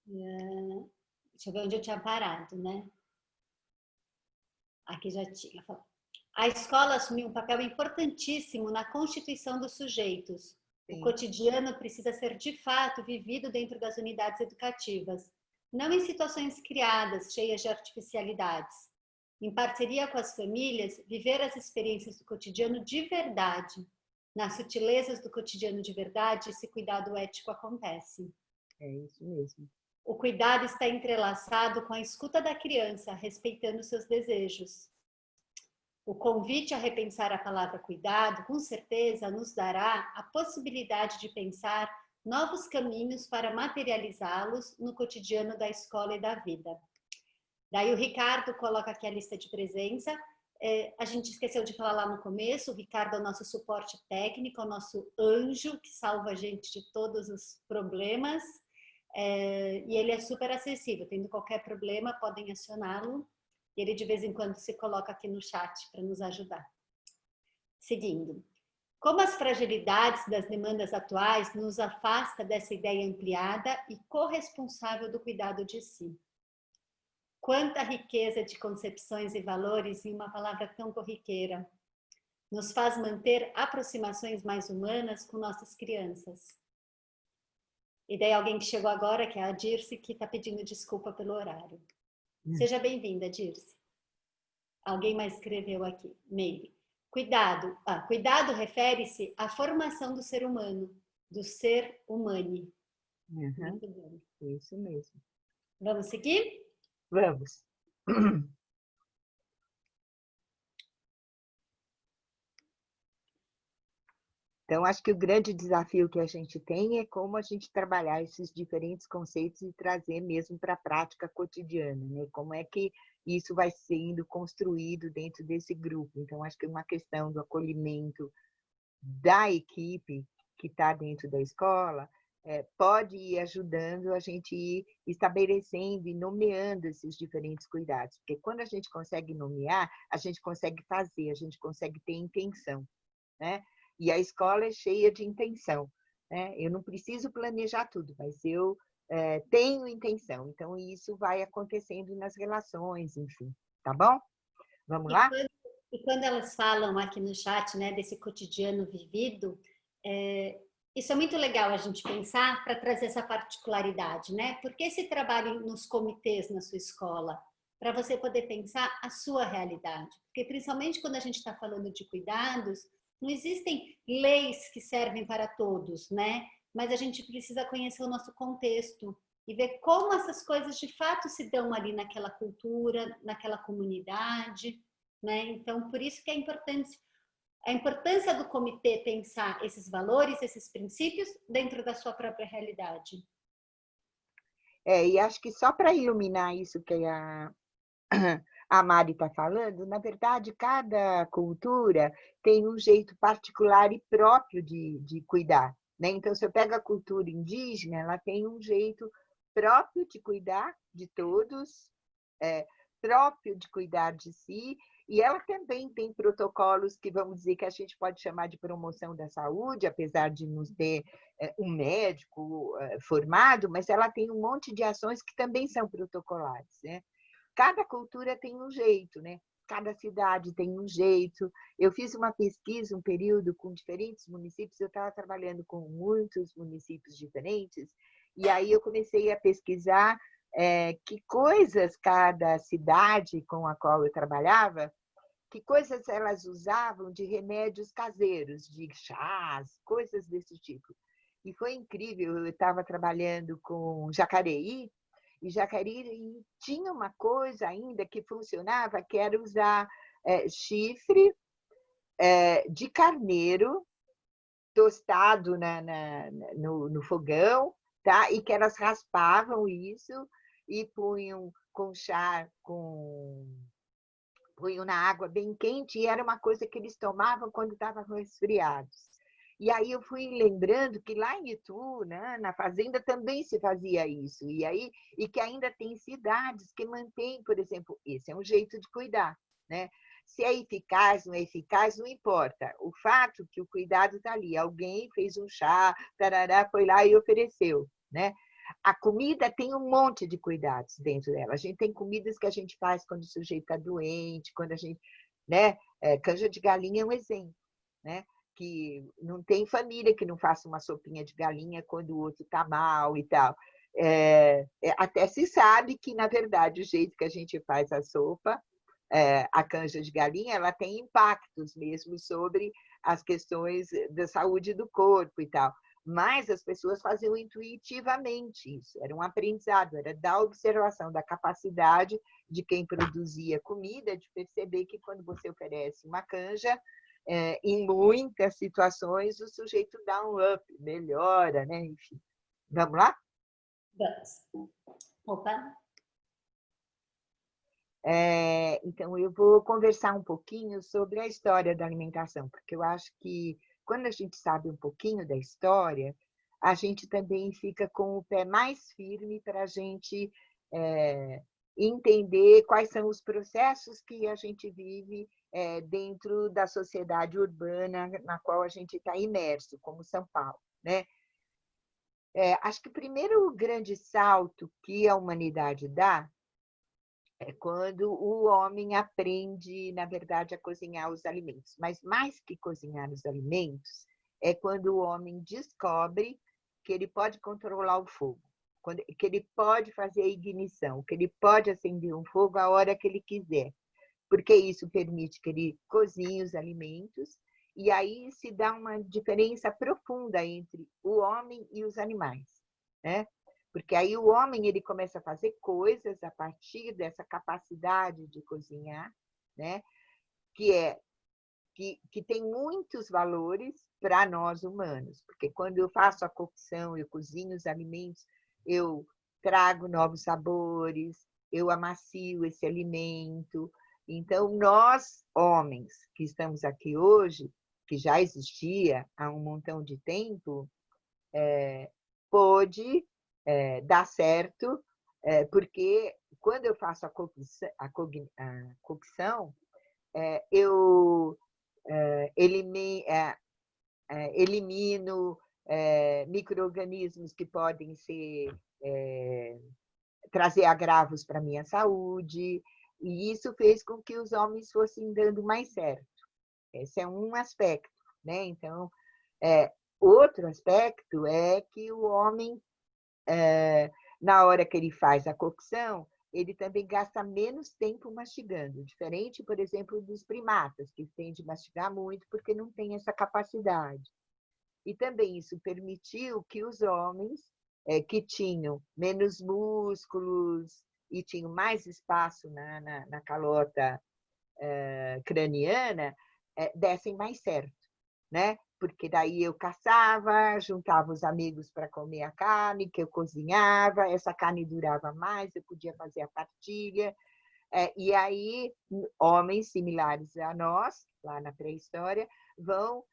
Deixa eu ver onde eu tinha parado, né? Aqui já tinha. A escola assumiu um papel importantíssimo na constituição dos sujeitos. Sim. O cotidiano precisa ser, de fato, vivido dentro das unidades educativas, não em situações criadas, cheias de artificialidades. Em parceria com as famílias, viver as experiências do cotidiano de verdade. Nas sutilezas do cotidiano de verdade, esse cuidado ético acontece. É isso mesmo. O cuidado está entrelaçado com a escuta da criança, respeitando seus desejos. O convite a repensar a palavra cuidado, com certeza, nos dará a possibilidade de pensar novos caminhos para materializá-los no cotidiano da escola e da vida. Daí o Ricardo coloca aqui a lista de presença. A gente esqueceu de falar lá no começo, o Ricardo é o nosso suporte técnico, é o nosso anjo que salva a gente de todos os problemas. E ele é super acessível, tendo qualquer problema, podem acioná-lo. E ele de vez em quando se coloca aqui no chat para nos ajudar. Seguindo. Como as fragilidades das demandas atuais nos afasta dessa ideia ampliada e corresponsável do cuidado de si. Quanta riqueza de concepções e valores em uma palavra tão corriqueira. Nos faz manter aproximações mais humanas com nossas crianças. E daí alguém que chegou agora, que é a Dirce, que está pedindo desculpa pelo horário. Seja bem-vinda, Dirce. Alguém mais escreveu aqui, Meire. Cuidado. Cuidado refere-se à formação do ser humano, do ser humano. Muito bom. Isso mesmo. Vamos seguir? Vamos. Então, acho que o grande desafio que a gente tem é como a gente trabalhar esses diferentes conceitos e trazer mesmo para a prática cotidiana, né? Como é que isso vai sendo construído dentro desse grupo. Então, acho que é uma questão do acolhimento da equipe que está dentro da escola pode ir ajudando a gente ir estabelecendo e nomeando esses diferentes cuidados. Porque quando a gente consegue nomear, a gente consegue fazer, a gente consegue ter intenção, né? E a escola é cheia de intenção, né? Eu não preciso planejar tudo, mas eu tenho intenção. Então, isso vai acontecendo nas relações, enfim. Tá bom? Vamos lá? E quando elas falam aqui no chat, né, desse cotidiano vivido, isso é muito legal a gente pensar para trazer essa particularidade, né? Porque esse trabalho nos comitês na sua escola, para você poder pensar a sua realidade. Porque principalmente quando a gente está falando de cuidados, não existem leis que servem para todos, né? Mas a gente precisa conhecer o nosso contexto e ver como essas coisas de fato se dão ali naquela cultura, naquela comunidade, né? Então, por isso que é importante a importância do comitê pensar esses valores, esses princípios dentro da sua própria realidade. E acho que só para iluminar isso que a Mari está falando, na verdade, cada cultura tem um jeito particular e próprio de cuidar, né? Então, se eu pego a cultura indígena, ela tem um jeito próprio de cuidar de todos, próprio de cuidar de si, e ela também tem protocolos que vamos dizer que a gente pode chamar de promoção da saúde, apesar de nos ter um médico formado, mas ela tem um monte de ações que também são protocolares, né? Cada cultura tem um jeito, né? Cada cidade tem um jeito. Eu fiz uma pesquisa, um período com diferentes municípios, eu estava trabalhando com muitos municípios diferentes, e aí eu comecei a pesquisar que coisas cada cidade com a qual eu trabalhava, que coisas elas usavam de remédios caseiros, de chás, coisas desse tipo. E foi incrível, eu estava trabalhando com Jacareí, e Jacareí tinha uma coisa ainda que funcionava, que era usar chifre de carneiro tostado no fogão, tá? E que elas raspavam isso e punham com chá, punham na água bem quente, e era uma coisa que eles tomavam quando estavam resfriados. E aí eu fui lembrando que lá em Itu, né, na fazenda, também se fazia isso. E que ainda tem cidades que mantêm, por exemplo, esse é um jeito de cuidar, né? Se é eficaz, não importa. O fato que o cuidado está ali. Alguém fez um chá, tarará, foi lá e ofereceu, né? A comida tem um monte de cuidados dentro dela. A gente tem comidas que a gente faz quando o sujeito está doente, quando a gente, né? Canja de galinha é um exemplo, né? Que não tem família que não faça uma sopinha de galinha quando o outro está mal e tal. Até se sabe que, na verdade, o jeito que a gente faz a sopa, a canja de galinha, ela tem impactos mesmo sobre as questões da saúde do corpo e tal. Mas as pessoas faziam intuitivamente isso, era um aprendizado, era da observação, da capacidade de quem produzia comida, de perceber que quando você oferece uma canja, em muitas situações o sujeito dá um up, melhora, né? Enfim. Vamos lá? Vamos. Opa. Então, eu vou conversar um pouquinho sobre a história da alimentação, porque eu acho que quando a gente sabe um pouquinho da história, a gente também fica com o pé mais firme para a gente entender quais são os processos que a gente vive dentro da sociedade urbana na qual a gente está imerso, como São Paulo, né? Acho que o primeiro grande salto que a humanidade dá é quando o homem aprende, na verdade, a cozinhar os alimentos. Mas mais que cozinhar os alimentos, é quando o homem descobre que ele pode controlar o fogo, que ele pode fazer a ignição, que ele pode acender um fogo a hora que ele quiser, porque isso permite que ele cozinhe os alimentos, e aí se dá uma diferença profunda entre o homem e os animais, né? Porque aí o homem ele começa a fazer coisas a partir dessa capacidade de cozinhar, né? Que tem muitos valores para nós humanos, porque quando eu faço a cocção, eu cozinho os alimentos, eu trago novos sabores, eu amacio esse alimento. Então, nós, homens, que estamos aqui hoje, que já existia há um montão de tempo, pôde dar certo, porque quando eu faço a cocção, eu elimino micro-organismos que podem trazer agravos para a minha saúde, e isso fez com que os homens fossem dando mais certo. Esse é um aspecto, né? Então, outro aspecto é que o homem, na hora que ele faz a cocção, ele também gasta menos tempo mastigando, diferente, por exemplo, dos primatas, que tendem a mastigar muito porque não tem essa capacidade. E também isso permitiu que os homens, que tinham menos músculos e tinham mais espaço na calota craniana, dessem mais certo, né? Porque daí eu caçava, juntava os amigos para comer a carne que eu cozinhava, essa carne durava mais, eu podia fazer a partilha. E aí, homens similares a nós, lá na pré-história, vão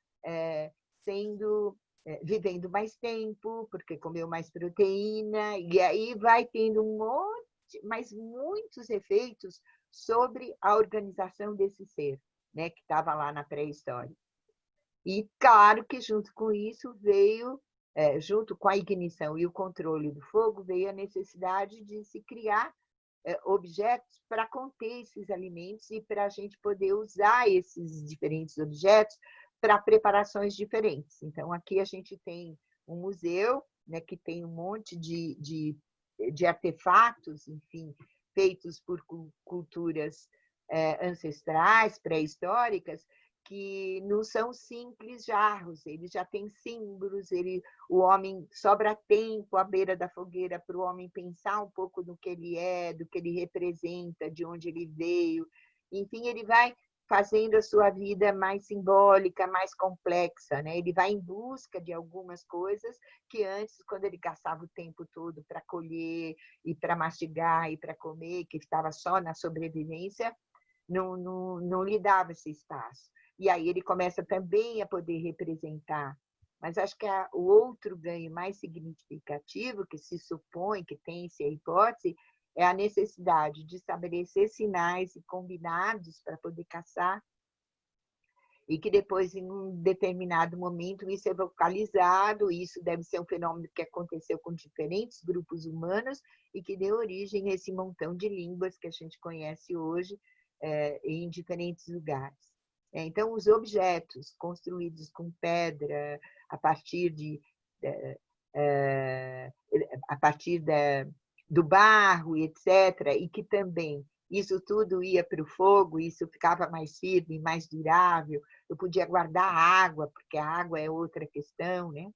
vivendo mais tempo, porque comeu mais proteína, e aí vai tendo mas muitos efeitos sobre a organização desse ser, né, que estava lá na pré-história. E claro que junto com isso veio, junto com a ignição e o controle do fogo, veio a necessidade de se criar objetos para conter esses alimentos e para a gente poder usar esses diferentes objetos para preparações diferentes. Então, aqui a gente tem um museu, né, que tem um monte de artefatos, enfim, feitos por culturas ancestrais, pré-históricas, que não são simples jarros, eles já têm símbolos, o homem sobra tempo à beira da fogueira para o homem pensar um pouco do que ele é, do que ele representa, de onde ele veio. Enfim, ele vai fazendo a sua vida mais simbólica, mais complexa, né? Ele vai em busca de algumas coisas que antes, quando ele gastava o tempo todo para colher e para mastigar e para comer, que estava só na sobrevivência, não lhe dava esse espaço. E aí ele começa também a poder representar. Mas acho que o outro ganho mais significativo, que se supõe que tem-se a hipótese, é a necessidade de estabelecer sinais e combinados para poder caçar, e que depois, em um determinado momento, isso é vocalizado, e isso deve ser um fenômeno que aconteceu com diferentes grupos humanos e que deu origem a esse montão de línguas que a gente conhece hoje em diferentes lugares. Então, os objetos construídos com pedra, a partir do barro, etc., e que também isso tudo ia para o fogo, isso ficava mais firme, mais durável, eu podia guardar água, porque a água é outra questão, né?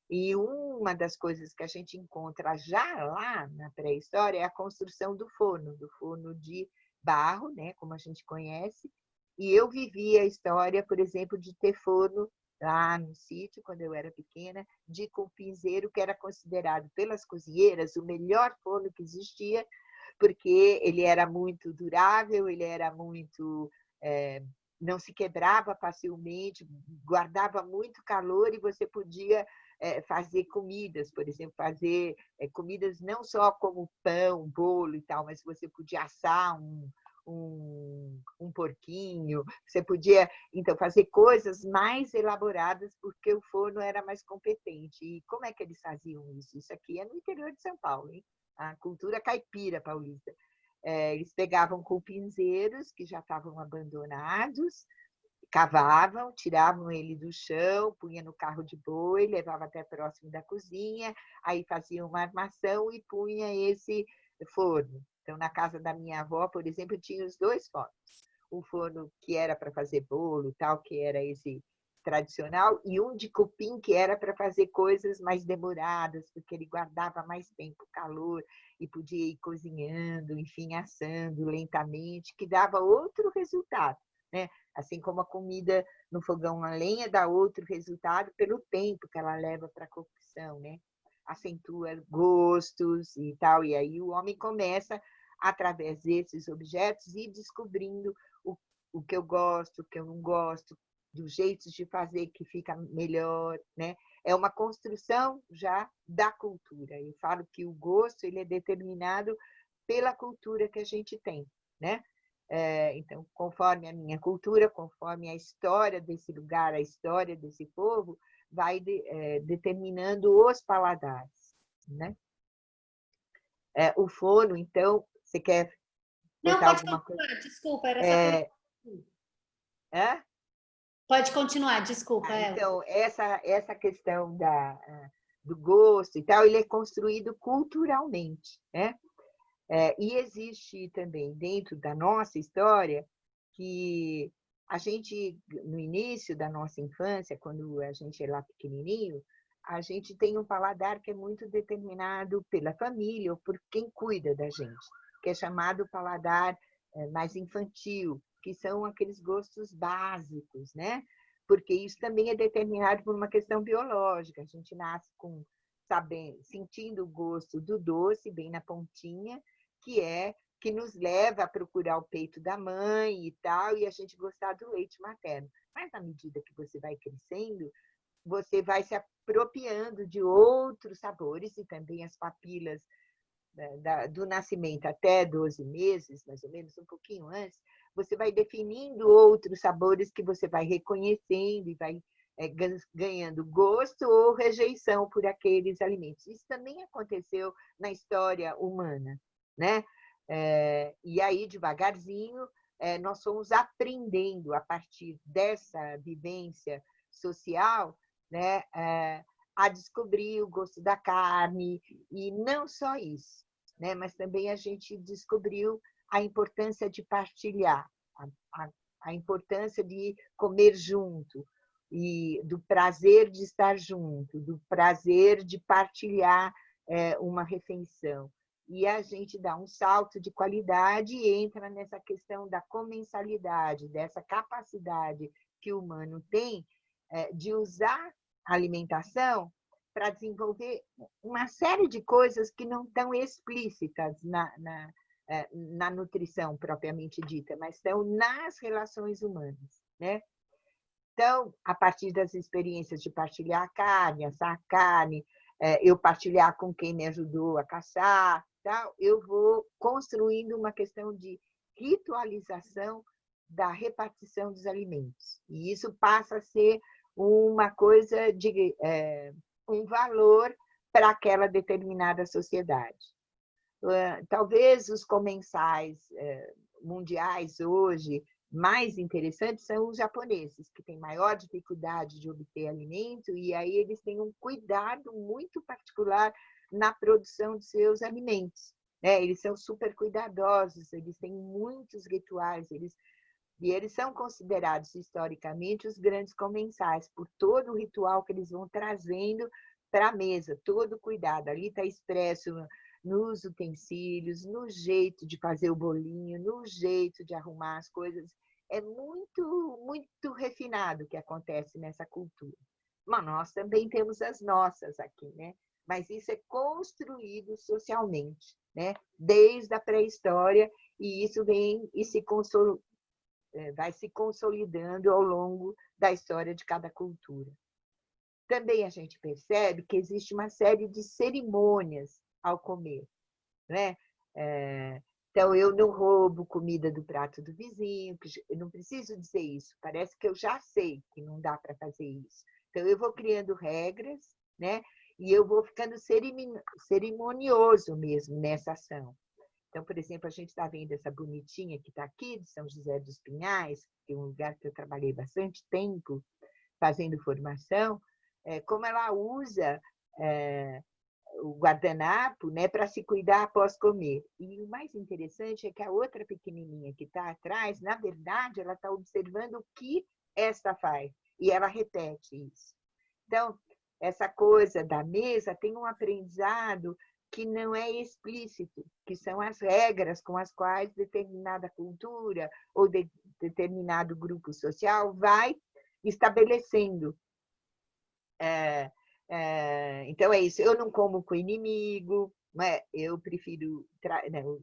E uma das coisas que a gente encontra já lá na pré-história é a construção do forno de barro, né, como a gente conhece. E eu vivi a história, por exemplo, de ter forno lá no sítio, quando eu era pequena, de cupinzeiro, que era considerado pelas cozinheiras o melhor forno que existia, porque ele era muito durável, ele era muito... não se quebrava facilmente, guardava muito calor e você podia fazer comidas, por exemplo, fazer comidas não só como pão, bolo e tal, mas você podia assar um porquinho, você podia, então, fazer coisas mais elaboradas porque o forno era mais competente. E como é que eles faziam isso? Isso aqui é no interior de São Paulo, hein? A cultura caipira paulista. Eles pegavam cupinzeiros que já estavam abandonados, cavavam, tiravam ele do chão, punha no carro de boi, levava até próximo da cozinha, aí faziam uma armação e punha esse forno. Então, na casa da minha avó, por exemplo, tinha os dois fornos. Um forno que era para fazer bolo, tal, que era esse tradicional, e um de cupim, que era para fazer coisas mais demoradas, porque ele guardava mais tempo o calor e podia ir cozinhando, enfim, assando lentamente, que dava outro resultado, né? Assim como a comida no fogão a lenha dá outro resultado pelo tempo que ela leva para a cocção, né? Acentua gostos e tal, e aí o homem começa, através desses objetos, ir descobrindo o que eu gosto, o que eu não gosto, dos jeitos de fazer que fica melhor, né? É uma construção já da cultura. Eu falo que o gosto ele é determinado pela cultura que a gente tem, né? Então, conforme a minha cultura, conforme a história desse lugar, a história desse povo, vai determinando os paladares, né? O forno, então, você quer Não, botar pode alguma coisa? continuar, desculpa, era só para... É? Pode continuar, desculpa, Elza. Então, essa questão do gosto e tal, ele é construído culturalmente, né? E existe também dentro da nossa história que a gente, no início da nossa infância, quando a gente é lá pequenininho, a gente tem um paladar que é muito determinado pela família ou por quem cuida da gente, que é chamado paladar mais infantil, que são aqueles gostos básicos, né? Porque isso também é determinado por uma questão biológica. A gente nasce sentindo o gosto do doce bem na pontinha, que nos leva a procurar o peito da mãe e tal, e a gente gostar do leite materno. Mas, na medida que você vai crescendo, você vai se apropriando de outros sabores, e também as papilas do nascimento até 12 meses, mais ou menos, um pouquinho antes, você vai definindo outros sabores que você vai reconhecendo e vai ganhando gosto ou rejeição por aqueles alimentos. Isso também aconteceu na história humana, né? E aí, devagarzinho, nós fomos aprendendo, a partir dessa vivência social, né, a descobrir o gosto da carne, e não só isso, né, mas também a gente descobriu a importância de partilhar, a importância de comer junto, e do prazer de estar junto, do prazer de partilhar uma refeição. E a gente dá um salto de qualidade e entra nessa questão da comensalidade, dessa capacidade que o humano tem de usar a alimentação para desenvolver uma série de coisas que não estão explícitas na nutrição propriamente dita, mas estão nas relações humanas, né? Então, a partir das experiências de partilhar a carne, assar a carne, eu partilhar com quem me ajudou a caçar, tal, eu vou construindo uma questão de ritualização da repartição dos alimentos. E isso passa a ser uma coisa de um valor para aquela determinada sociedade. Talvez os comensais mundiais hoje mais interessantes são os japoneses, que têm maior dificuldade de obter alimento, e aí eles têm um cuidado muito particular na produção de seus alimentos. Eles são super cuidadosos, eles têm muitos rituais, e eles são considerados historicamente os grandes comensais, por todo o ritual que eles vão trazendo para a mesa, todo cuidado. Ali está expresso nos utensílios, no jeito de fazer o bolinho, no jeito de arrumar as coisas. É muito, muito refinado o que acontece nessa cultura. Mas nós também temos as nossas aqui, né? Mas isso é construído socialmente, né? Desde a pré-história, e isso vem e vai se consolidando ao longo da história de cada cultura. Também a gente percebe que existe uma série de cerimônias ao comer, né? Então, eu não roubo comida do prato do vizinho, eu não preciso dizer isso, parece que eu já sei que não dá para fazer isso. Então, eu vou criando regras, né? E eu vou ficando cerimonioso mesmo nessa ação. Então, por exemplo, a gente está vendo essa bonitinha que está aqui, de São José dos Pinhais, que é um lugar que eu trabalhei bastante tempo fazendo formação, como ela usa o guardanapo, né, para se cuidar após comer. E o mais interessante é que a outra pequenininha que está atrás, na verdade, ela está observando o que esta faz, e ela repete isso. Então, essa coisa da mesa tem um aprendizado que não é explícito, que são as regras com as quais determinada cultura ou determinado grupo social vai estabelecendo. Então, é isso. Eu não como com inimigo, né? Eu prefiro...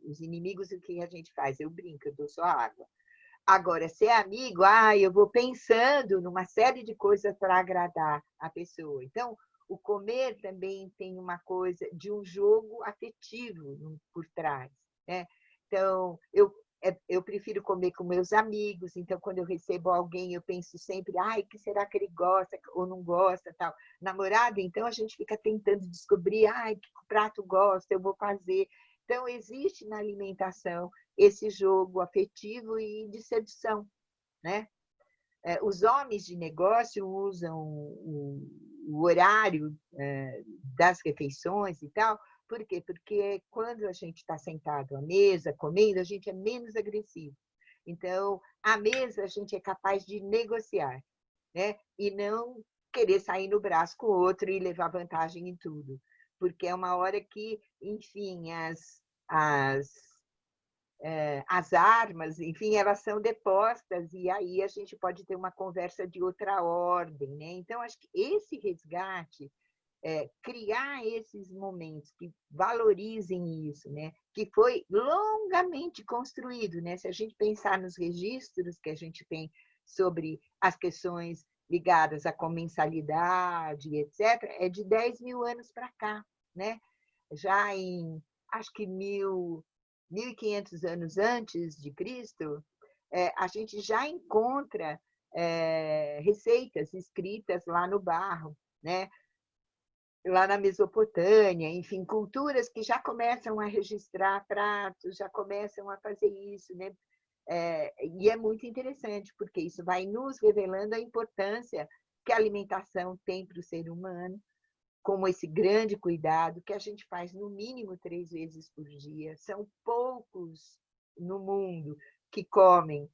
os inimigos, o que a gente faz? Eu brinco, eu dou só água. Agora, ser amigo, eu vou pensando numa série de coisas para agradar a pessoa. Então, o comer também tem uma coisa de um jogo afetivo por trás, né? Então, eu prefiro comer com meus amigos, então, quando eu recebo alguém, eu penso sempre, o que será que ele gosta ou não gosta, tal. Namorado, então, a gente fica tentando descobrir, que prato gosta, eu vou fazer. Então, existe na alimentação esse jogo afetivo e de sedução, né? Os homens de negócio usam o horário das refeições e tal. Por quê? Porque quando a gente está sentado à mesa, comendo, a gente é menos agressivo. Então, à mesa, a gente é capaz de negociar, né? E não querer sair no braço com o outro e levar vantagem em tudo. Porque é uma hora que, enfim, as armas, enfim, elas são depostas e aí a gente pode ter uma conversa de outra ordem, né? Então, acho que esse resgate, criar esses momentos que valorizem isso, né? Que foi longamente construído, né? Se a gente pensar nos registros que a gente tem sobre as questões ligadas à comensalidade, etc., é de 10 mil anos para cá, né? Já em, acho que 1.500 anos antes de Cristo, a gente já encontra receitas escritas lá no barro, né? Lá na Mesopotâmia, enfim, culturas que já começam a registrar pratos, já começam a fazer isso, né? E é muito interessante, porque isso vai nos revelando a importância que a alimentação tem para o ser humano, como esse grande cuidado que a gente faz no mínimo 3 vezes por dia. São poucos no mundo que comem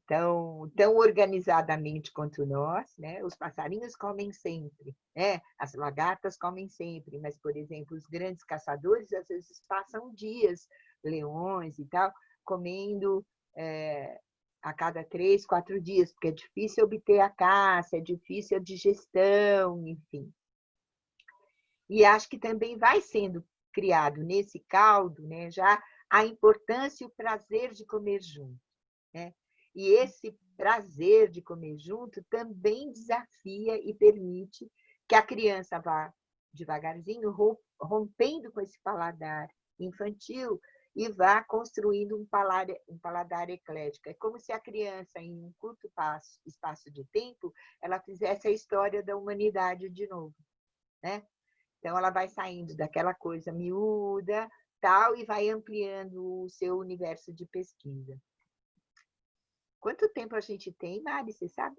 tão organizadamente quanto nós, né? Os passarinhos comem sempre, né? As lagartas comem sempre, mas, por exemplo, os grandes caçadores às vezes passam dias, leões e tal, comendo a cada 3, 4 dias, porque é difícil obter a caça, é difícil a digestão, enfim. E acho que também vai sendo criado nesse caldo, né, já a importância e o prazer de comer junto, né? E esse prazer de comer junto também desafia e permite que a criança vá devagarzinho rompendo com esse paladar infantil e vá construindo um paladar eclético. É como se a criança, em um curto espaço de tempo, ela fizesse a história da humanidade de novo, né? Então, ela vai saindo daquela coisa miúda, tal, e vai ampliando o seu universo de pesquisa. Quanto tempo a gente tem, Mari, você sabe?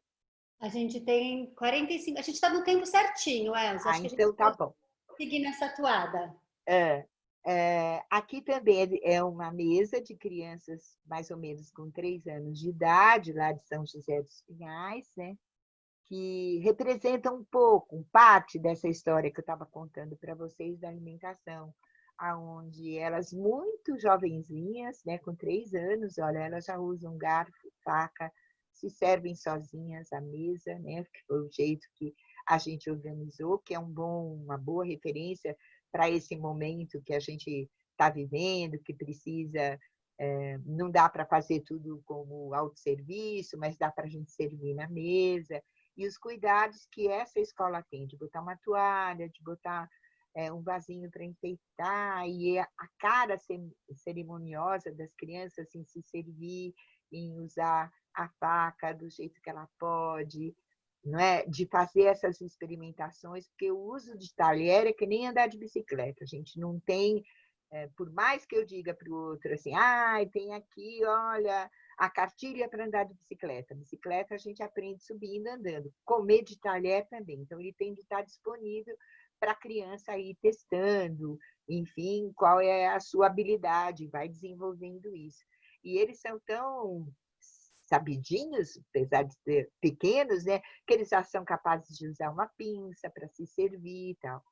A gente tem 45... A gente está no tempo certinho, Elza. Acho que então tá bom. Seguir nessa toada. Aqui também é uma mesa de crianças mais ou menos com 3 anos de idade, lá de São José dos Pinhais, né? que representam um pouco, parte dessa história que eu estava contando para vocês da alimentação, aonde elas muito jovenzinhas, né, com 3 anos, olha, elas já usam garfo, faca, se servem sozinhas à mesa, né, que foi o jeito que a gente organizou, que é uma boa referência para esse momento que a gente está vivendo, que precisa, não dá para fazer tudo como autosserviço, mas dá para a gente servir na mesa, e os cuidados que essa escola tem, de botar uma toalha, de botar um vasinho para enfeitar, e a cara cerimoniosa das crianças em se servir, em usar a faca do jeito que ela pode, não é? De fazer essas experimentações, porque o uso de talher é que nem andar de bicicleta, a gente não tem, por mais que eu diga para o outro assim, tem aqui, olha, a cartilha para andar de bicicleta. Bicicleta a gente aprende subindo, andando. Comer de talher também. Então, ele tem de estar disponível para a criança ir testando, enfim, qual é a sua habilidade, vai desenvolvendo isso. E eles são tão sabidinhos, apesar de ser pequenos, né, que eles já são capazes de usar uma pinça para se servir e tal.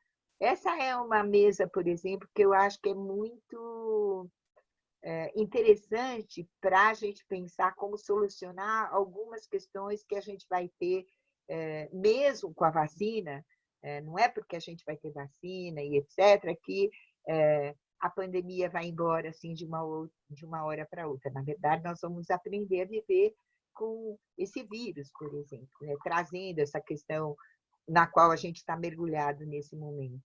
Essa é uma mesa, por exemplo, que eu acho que é muito interessante para a gente pensar como solucionar algumas questões que a gente vai ter, mesmo com a vacina, não é porque a gente vai ter vacina e etc., que a pandemia vai embora assim de uma hora para outra. Na verdade, nós vamos aprender a viver com esse vírus, por exemplo, né? Trazendo essa questão na qual a gente está mergulhado nesse momento.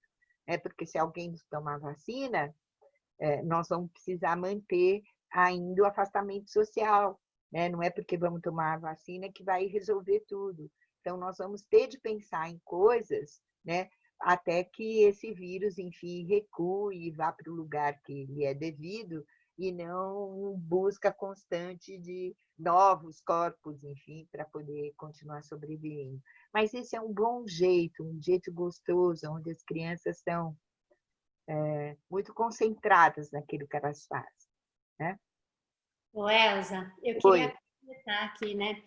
Porque se alguém tomar vacina, nós vamos precisar manter ainda o afastamento social, né? Não é porque vamos tomar a vacina que vai resolver tudo. Então, nós vamos ter de pensar em coisas, né, até que esse vírus, enfim, recue e vá para o lugar que lhe é devido, e não busca constante de novos corpos, enfim, para poder continuar sobrevivendo. Mas esse é um bom jeito, um jeito gostoso, onde as crianças estão muito concentradas naquilo que elas fazem, né? Ô, Elza, eu Oi. queria comentar aqui, né?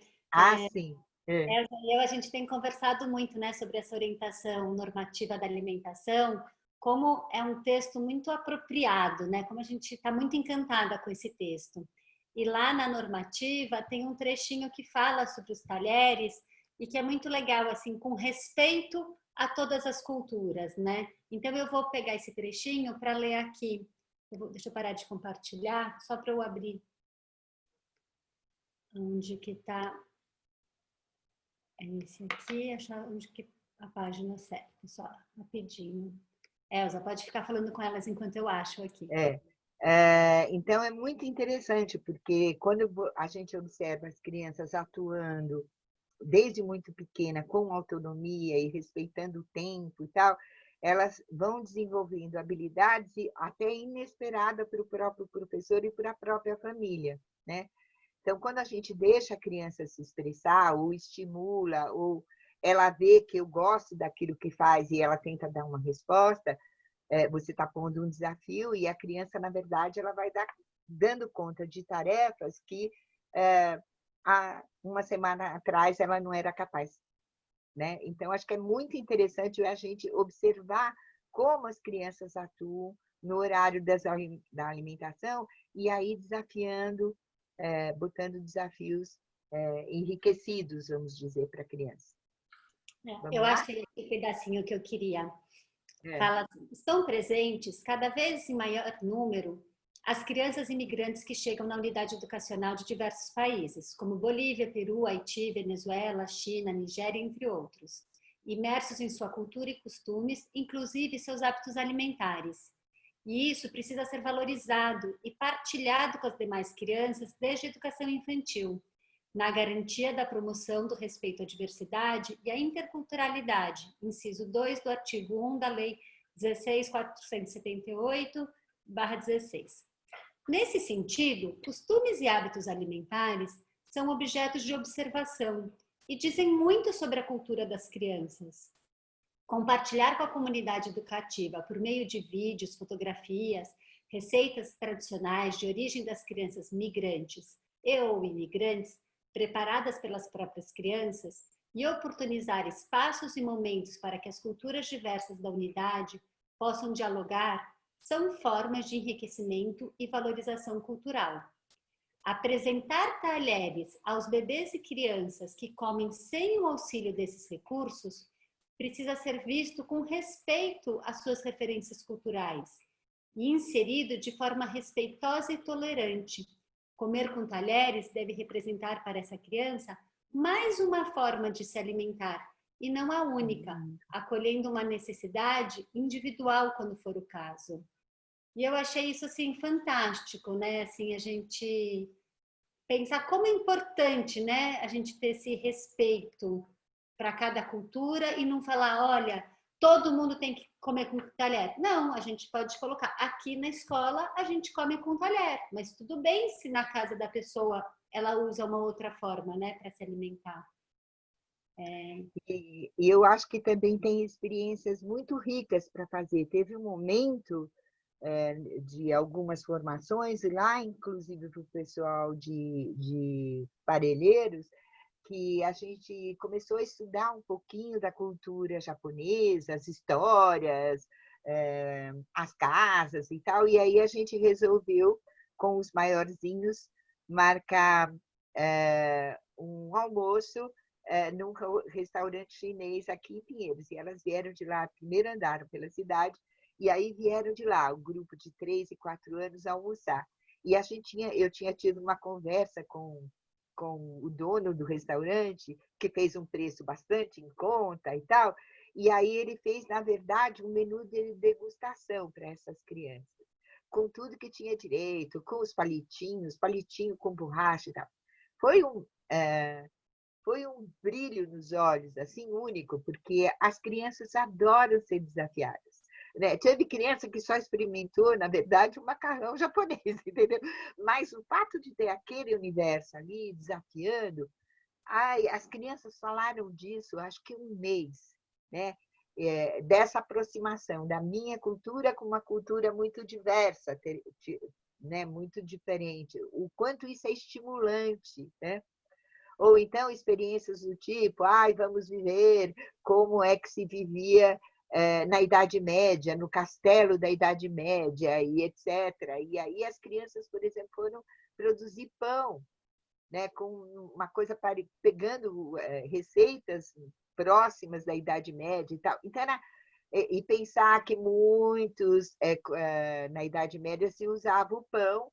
Sim. Elza e eu, a gente tem conversado muito, né, sobre essa orientação normativa da alimentação, como é um texto muito apropriado, né? Como a gente está muito encantada com esse texto. E lá na normativa tem um trechinho que fala sobre os talheres e que é muito legal, assim, com respeito a todas as culturas, né? Então eu vou pegar esse trechinho para ler aqui. Deixa eu parar de compartilhar, só para eu abrir. Onde que está? É esse aqui, achar onde que a página certa, só rapidinho. Elza, pode ficar falando com elas enquanto eu acho aqui. Então, é muito interessante, porque quando a gente observa as crianças atuando desde muito pequena, com autonomia e respeitando o tempo e tal, elas vão desenvolvendo habilidades até inesperadas para o próprio professor e para a própria família, né? Então, quando a gente deixa a criança se expressar, ou estimula, ou ela vê que eu gosto daquilo que faz e ela tenta dar uma resposta, você está pondo um desafio e a criança, na verdade, ela vai dando conta de tarefas que há uma semana atrás ela não era capaz, né? Então, acho que é muito interessante a gente observar como as crianças atuam no horário da alimentação e aí desafiando, botando desafios enriquecidos, vamos dizer, para a criança. Eu acho que é esse pedacinho que eu queria. Fala assim, estão presentes cada vez em maior número as crianças imigrantes que chegam na unidade educacional de diversos países, como Bolívia, Peru, Haiti, Venezuela, China, Nigéria, entre outros, imersos em sua cultura e costumes, inclusive seus hábitos alimentares. E isso precisa ser valorizado e partilhado com as demais crianças desde a educação infantil, na garantia da promoção do respeito à diversidade e à interculturalidade, inciso 2 do artigo 1 da Lei 16.478/16. Nesse sentido, costumes e hábitos alimentares são objetos de observação e dizem muito sobre a cultura das crianças. Compartilhar com a comunidade educativa, por meio de vídeos, fotografias, receitas tradicionais de origem das crianças migrantes e ou imigrantes, preparadas pelas próprias crianças, e oportunizar espaços e momentos para que as culturas diversas da unidade possam dialogar são formas de enriquecimento e valorização cultural. Apresentar talheres aos bebês e crianças que comem sem o auxílio desses recursos precisa ser visto com respeito às suas referências culturais e inserido de forma respeitosa e tolerante. Comer com talheres deve representar para essa criança mais uma forma de se alimentar e não a única, acolhendo uma necessidade individual quando for o caso. E eu achei isso assim fantástico, né? Assim, a gente pensar como é importante, né, a gente ter esse respeito para cada cultura e não falar, olha, todo mundo tem que comer com talher. Não, a gente pode colocar aqui na escola, a gente come com talher, mas tudo bem se na casa da pessoa ela usa uma outra forma, né, para se alimentar. E eu acho que também tem experiências muito ricas para fazer. Teve um momento de algumas formações, lá inclusive para o pessoal de Parelheiros, que a gente começou a estudar um pouquinho da cultura japonesa, as histórias, as casas e tal, e aí a gente resolveu, com os maiorzinhos, marcar um almoço num restaurante chinês aqui em Pinheiros, e elas vieram de lá, primeiro andaram pela cidade, e aí vieram de lá, o grupo de 3 e 4 anos, almoçar. E eu tinha tido uma conversa com o dono do restaurante, que fez um preço bastante em conta e tal, e aí ele fez, na verdade, um menu de degustação para essas crianças, com tudo que tinha direito, com os palitinho com borracha e tal. Foi um brilho nos olhos, assim, único, porque as crianças adoram ser desafiadas. Né? Teve criança que só experimentou, na verdade, o macarrão japonês, entendeu? Mas o fato de ter aquele universo ali desafiando, as crianças falaram disso, acho que um mês, né? Dessa aproximação da minha cultura com uma cultura muito diversa, né? Muito diferente. O quanto isso é estimulante, né? Ou então experiências do tipo, vamos viver como é que se vivia na Idade Média, no castelo da Idade Média, e etc. E aí as crianças, por exemplo, foram produzir pão, né, com uma coisa pegando receitas próximas da Idade Média e tal. Então, e pensar que muitos, na Idade Média, se usava o pão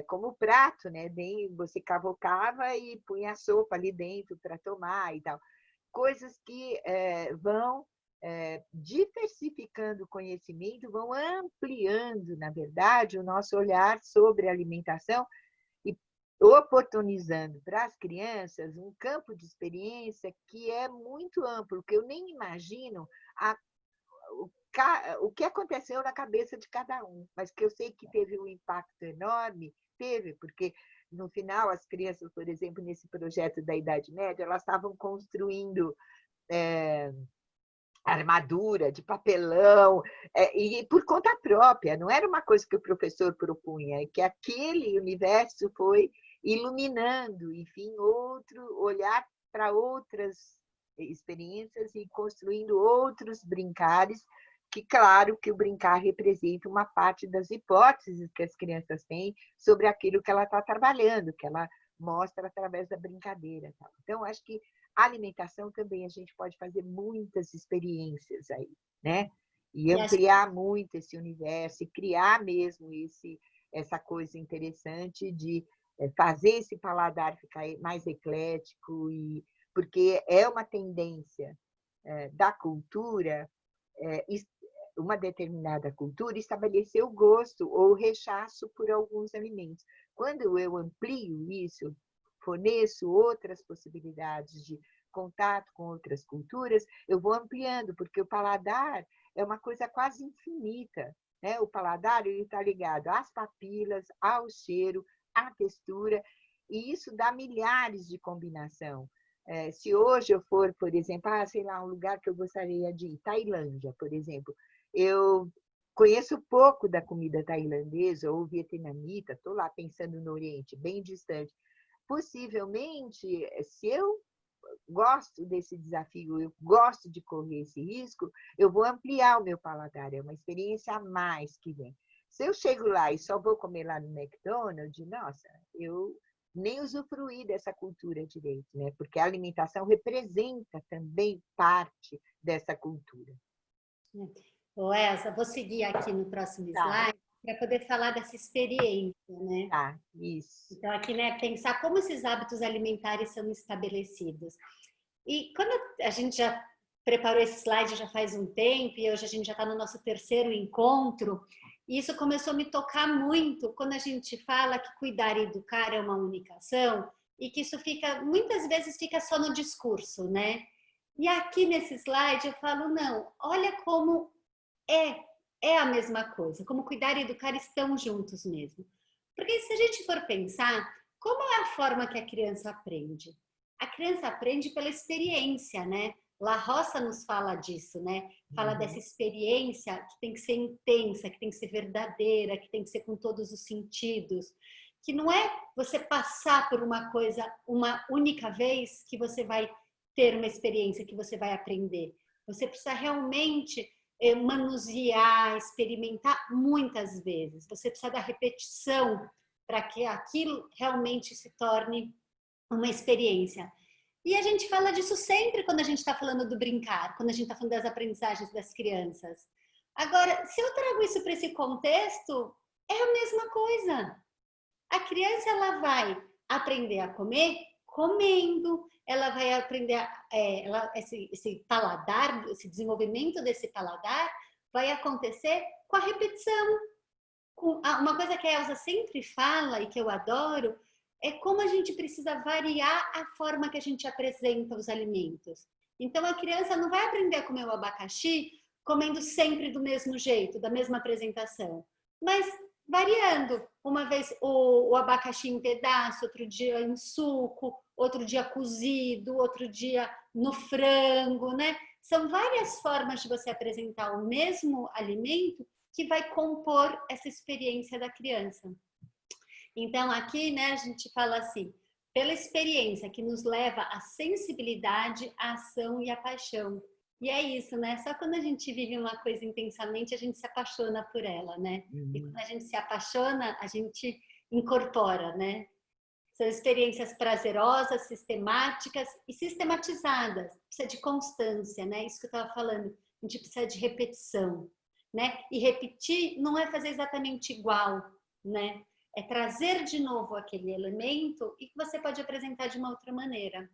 como prato, né? Você cavocava e punha a sopa ali dentro para tomar e tal. Coisas que vão diversificando o conhecimento, vão ampliando, na verdade, o nosso olhar sobre a alimentação e oportunizando para as crianças um campo de experiência que é muito amplo, que eu nem imagino o que aconteceu na cabeça de cada um, mas que eu sei que teve um impacto enorme, porque no final as crianças, por exemplo, nesse projeto da Idade Média, elas estavam construindo armadura de papelão, e por conta própria, não era uma coisa que o professor propunha, é que aquele universo foi iluminando, enfim, outro olhar para outras experiências e construindo outros brincares, que claro que o brincar representa uma parte das hipóteses que as crianças têm sobre aquilo que ela está trabalhando, que ela mostra através da brincadeira. Então, acho que a alimentação também a gente pode fazer muitas experiências aí, né? E ampliar muito esse universo, e criar mesmo essa coisa interessante de fazer esse paladar ficar mais eclético, porque é uma tendência da cultura, uma determinada cultura, estabelecer o gosto ou o rechaço por alguns alimentos. Quando eu amplio isso, forneço outras possibilidades de contato com outras culturas, eu vou ampliando, porque o paladar é uma coisa quase infinita, né? O paladar está ligado às papilas, ao cheiro, à textura, e isso dá milhares de combinação. Se hoje eu for, por exemplo, sei lá, um lugar que eu gostaria de ir, Tailândia, por exemplo, eu conheço pouco da comida tailandesa ou vietnamita, estou lá pensando no Oriente, bem distante. Possivelmente, se eu gosto desse desafio, eu gosto de correr esse risco, eu vou ampliar o meu paladar, é uma experiência a mais que vem. Se eu chego lá e só vou comer lá no McDonald's, nossa, eu nem usufruí dessa cultura direito, né? Porque a alimentação representa também parte dessa cultura. Ô, Elza, vou seguir aqui no próximo slide para poder falar dessa experiência, né? Tá, isso. Então, aqui, né, pensar como esses hábitos alimentares são estabelecidos. E quando a gente já preparou esse slide já faz um tempo, e hoje a gente já está no nosso terceiro encontro, e isso começou a me tocar muito quando a gente fala que cuidar e educar é uma única ação, e que isso fica, muitas vezes fica só no discurso, né? E aqui nesse slide eu falo, não, olha como é a mesma coisa, como cuidar e educar estão juntos mesmo. Porque se a gente for pensar, como é a forma que a criança aprende? A criança aprende pela experiência, né? La Roça nos fala disso, né? Fala dessa experiência que tem que ser intensa, que tem que ser verdadeira, que tem que ser com todos os sentidos. Que não é você passar por uma coisa uma única vez que você vai ter uma experiência, que você vai aprender. Você precisa realmente manusear, experimentar muitas vezes. Você precisa da repetição para que aquilo realmente se torne uma experiência. E a gente fala disso sempre quando a gente está falando do brincar, quando a gente está falando das aprendizagens das crianças. Agora, se eu trago isso para esse contexto, é a mesma coisa. A criança ela vai aprender a comer comendo, ela vai aprender esse paladar, esse desenvolvimento desse paladar vai acontecer com a repetição. Uma coisa que a Elza sempre fala e que eu adoro é como a gente precisa variar a forma que a gente apresenta os alimentos. Então, a criança não vai aprender a comer o abacaxi comendo sempre do mesmo jeito, da mesma apresentação, mas variando. Uma vez o abacaxi em pedaço, outro dia em suco, outro dia cozido, outro dia no frango, né? São várias formas de você apresentar o mesmo alimento que vai compor essa experiência da criança. Então, aqui, né, a gente fala assim, pela experiência que nos leva à sensibilidade, à ação e à paixão. E é isso, né? Só quando a gente vive uma coisa intensamente, a gente se apaixona por ela, né? E quando a gente se apaixona, a gente incorpora, né? São experiências prazerosas, sistemáticas e sistematizadas. Precisa de constância, né? Isso que eu estava falando. A gente precisa de repetição, né? E repetir não é fazer exatamente igual, né? É trazer de novo aquele elemento e que você pode apresentar de uma outra maneira.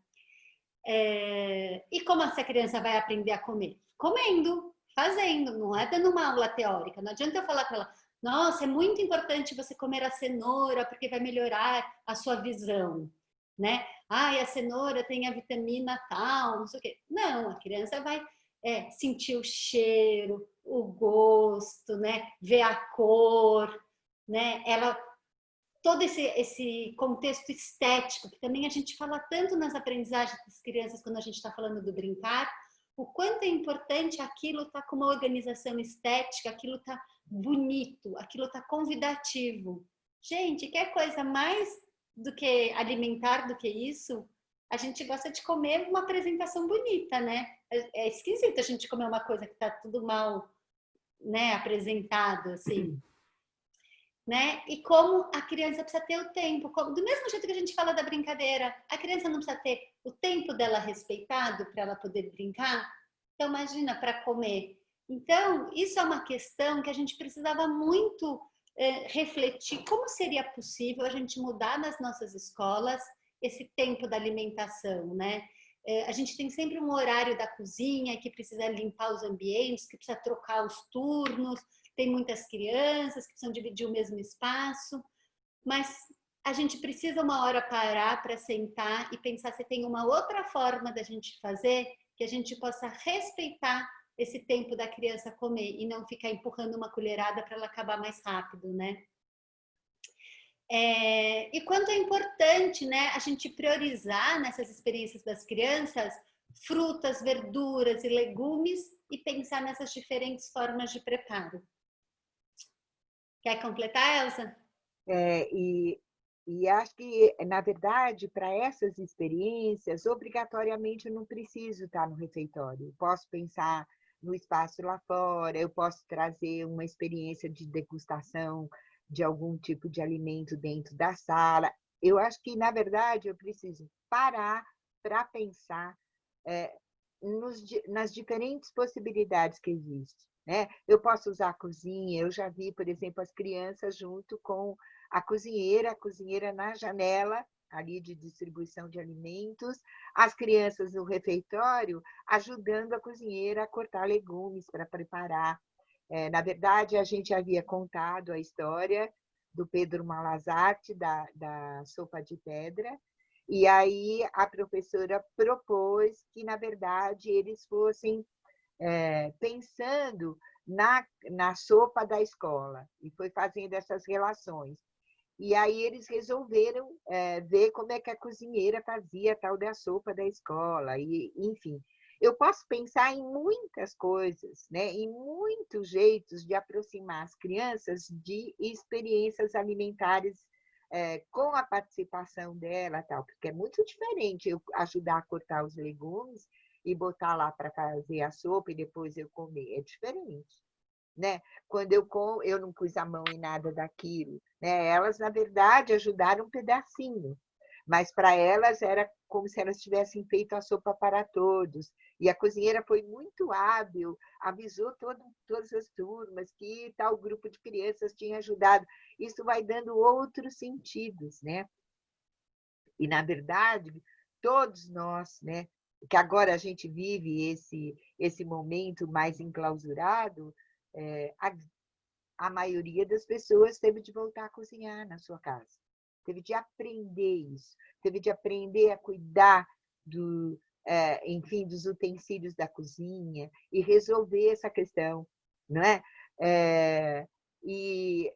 E como essa criança vai aprender a comer? Comendo, fazendo, não é dando uma aula teórica. Não adianta eu falar para ela, nossa, é muito importante você comer a cenoura porque vai melhorar a sua visão, né? Ah, e a cenoura tem a vitamina tal, não sei o quê. Não, a criança vai sentir o cheiro, o gosto, né? Ver a cor, né? Todo esse contexto estético, que também a gente fala tanto nas aprendizagens das crianças quando a gente está falando do brincar, o quanto é importante aquilo estar com uma organização estética, aquilo está bonito, aquilo está convidativo. Gente, quer coisa mais do que alimentar do que isso? A gente gosta de comer uma apresentação bonita, né? É esquisito a gente comer uma coisa que está tudo mal, né, apresentado, assim. Né? E como a criança precisa ter o tempo, do mesmo jeito que a gente fala da brincadeira, a criança não precisa ter o tempo dela respeitado para ela poder brincar? Então, imagina, para comer. Então, isso é uma questão que a gente precisava muito refletir, como seria possível a gente mudar nas nossas escolas esse tempo da alimentação, né? A gente tem sempre um horário da cozinha que precisa limpar os ambientes, que precisa trocar os turnos, tem muitas crianças que precisam dividir o mesmo espaço, mas a gente precisa uma hora parar para sentar e pensar se tem uma outra forma da gente fazer que a gente possa respeitar esse tempo da criança comer e não ficar empurrando uma colherada para ela acabar mais rápido, né? E quanto é importante, né, a gente priorizar nessas experiências das crianças frutas, verduras e legumes e pensar nessas diferentes formas de preparo. Quer completar, Elza? E E acho que, na verdade, para essas experiências, obrigatoriamente eu não preciso estar no refeitório. Eu posso pensar no espaço lá fora, eu posso trazer uma experiência de degustação de algum tipo de alimento dentro da sala. Eu acho que, na verdade, eu preciso parar para pensar nas diferentes possibilidades que existem, né? Eu posso usar a cozinha, eu já vi, por exemplo, as crianças junto com a cozinheira na janela, ali de distribuição de alimentos, as crianças no refeitório ajudando a cozinheira a cortar legumes para preparar. Na verdade, a gente havia contado a história do Pedro Malazarte, da sopa de pedra, e aí a professora propôs que, na verdade, eles fossem pensando na sopa da escola, e foi fazendo essas relações. E aí eles resolveram ver como é que a cozinheira fazia a tal da sopa da escola. E, enfim, eu posso pensar em muitas coisas, né? Em muitos jeitos de aproximar as crianças de experiências alimentares com a participação dela, tal, porque é muito diferente eu ajudar a cortar os legumes e botar lá para fazer a sopa e depois eu comer. É diferente, né? Quando eu não pus a mão em nada daquilo, né? Elas, na verdade, ajudaram um pedacinho, mas para elas era como se elas tivessem feito a sopa para todos. E a cozinheira foi muito hábil, avisou todas as turmas que tal grupo de crianças tinha ajudado. Isso vai dando outros sentidos, né? E, na verdade, todos nós, né, que agora a gente vive esse momento mais enclausurado, a maioria das pessoas teve de voltar a cozinhar na sua casa. Teve de aprender isso, teve de aprender a cuidar enfim, dos utensílios da cozinha e resolver essa questão, não é? E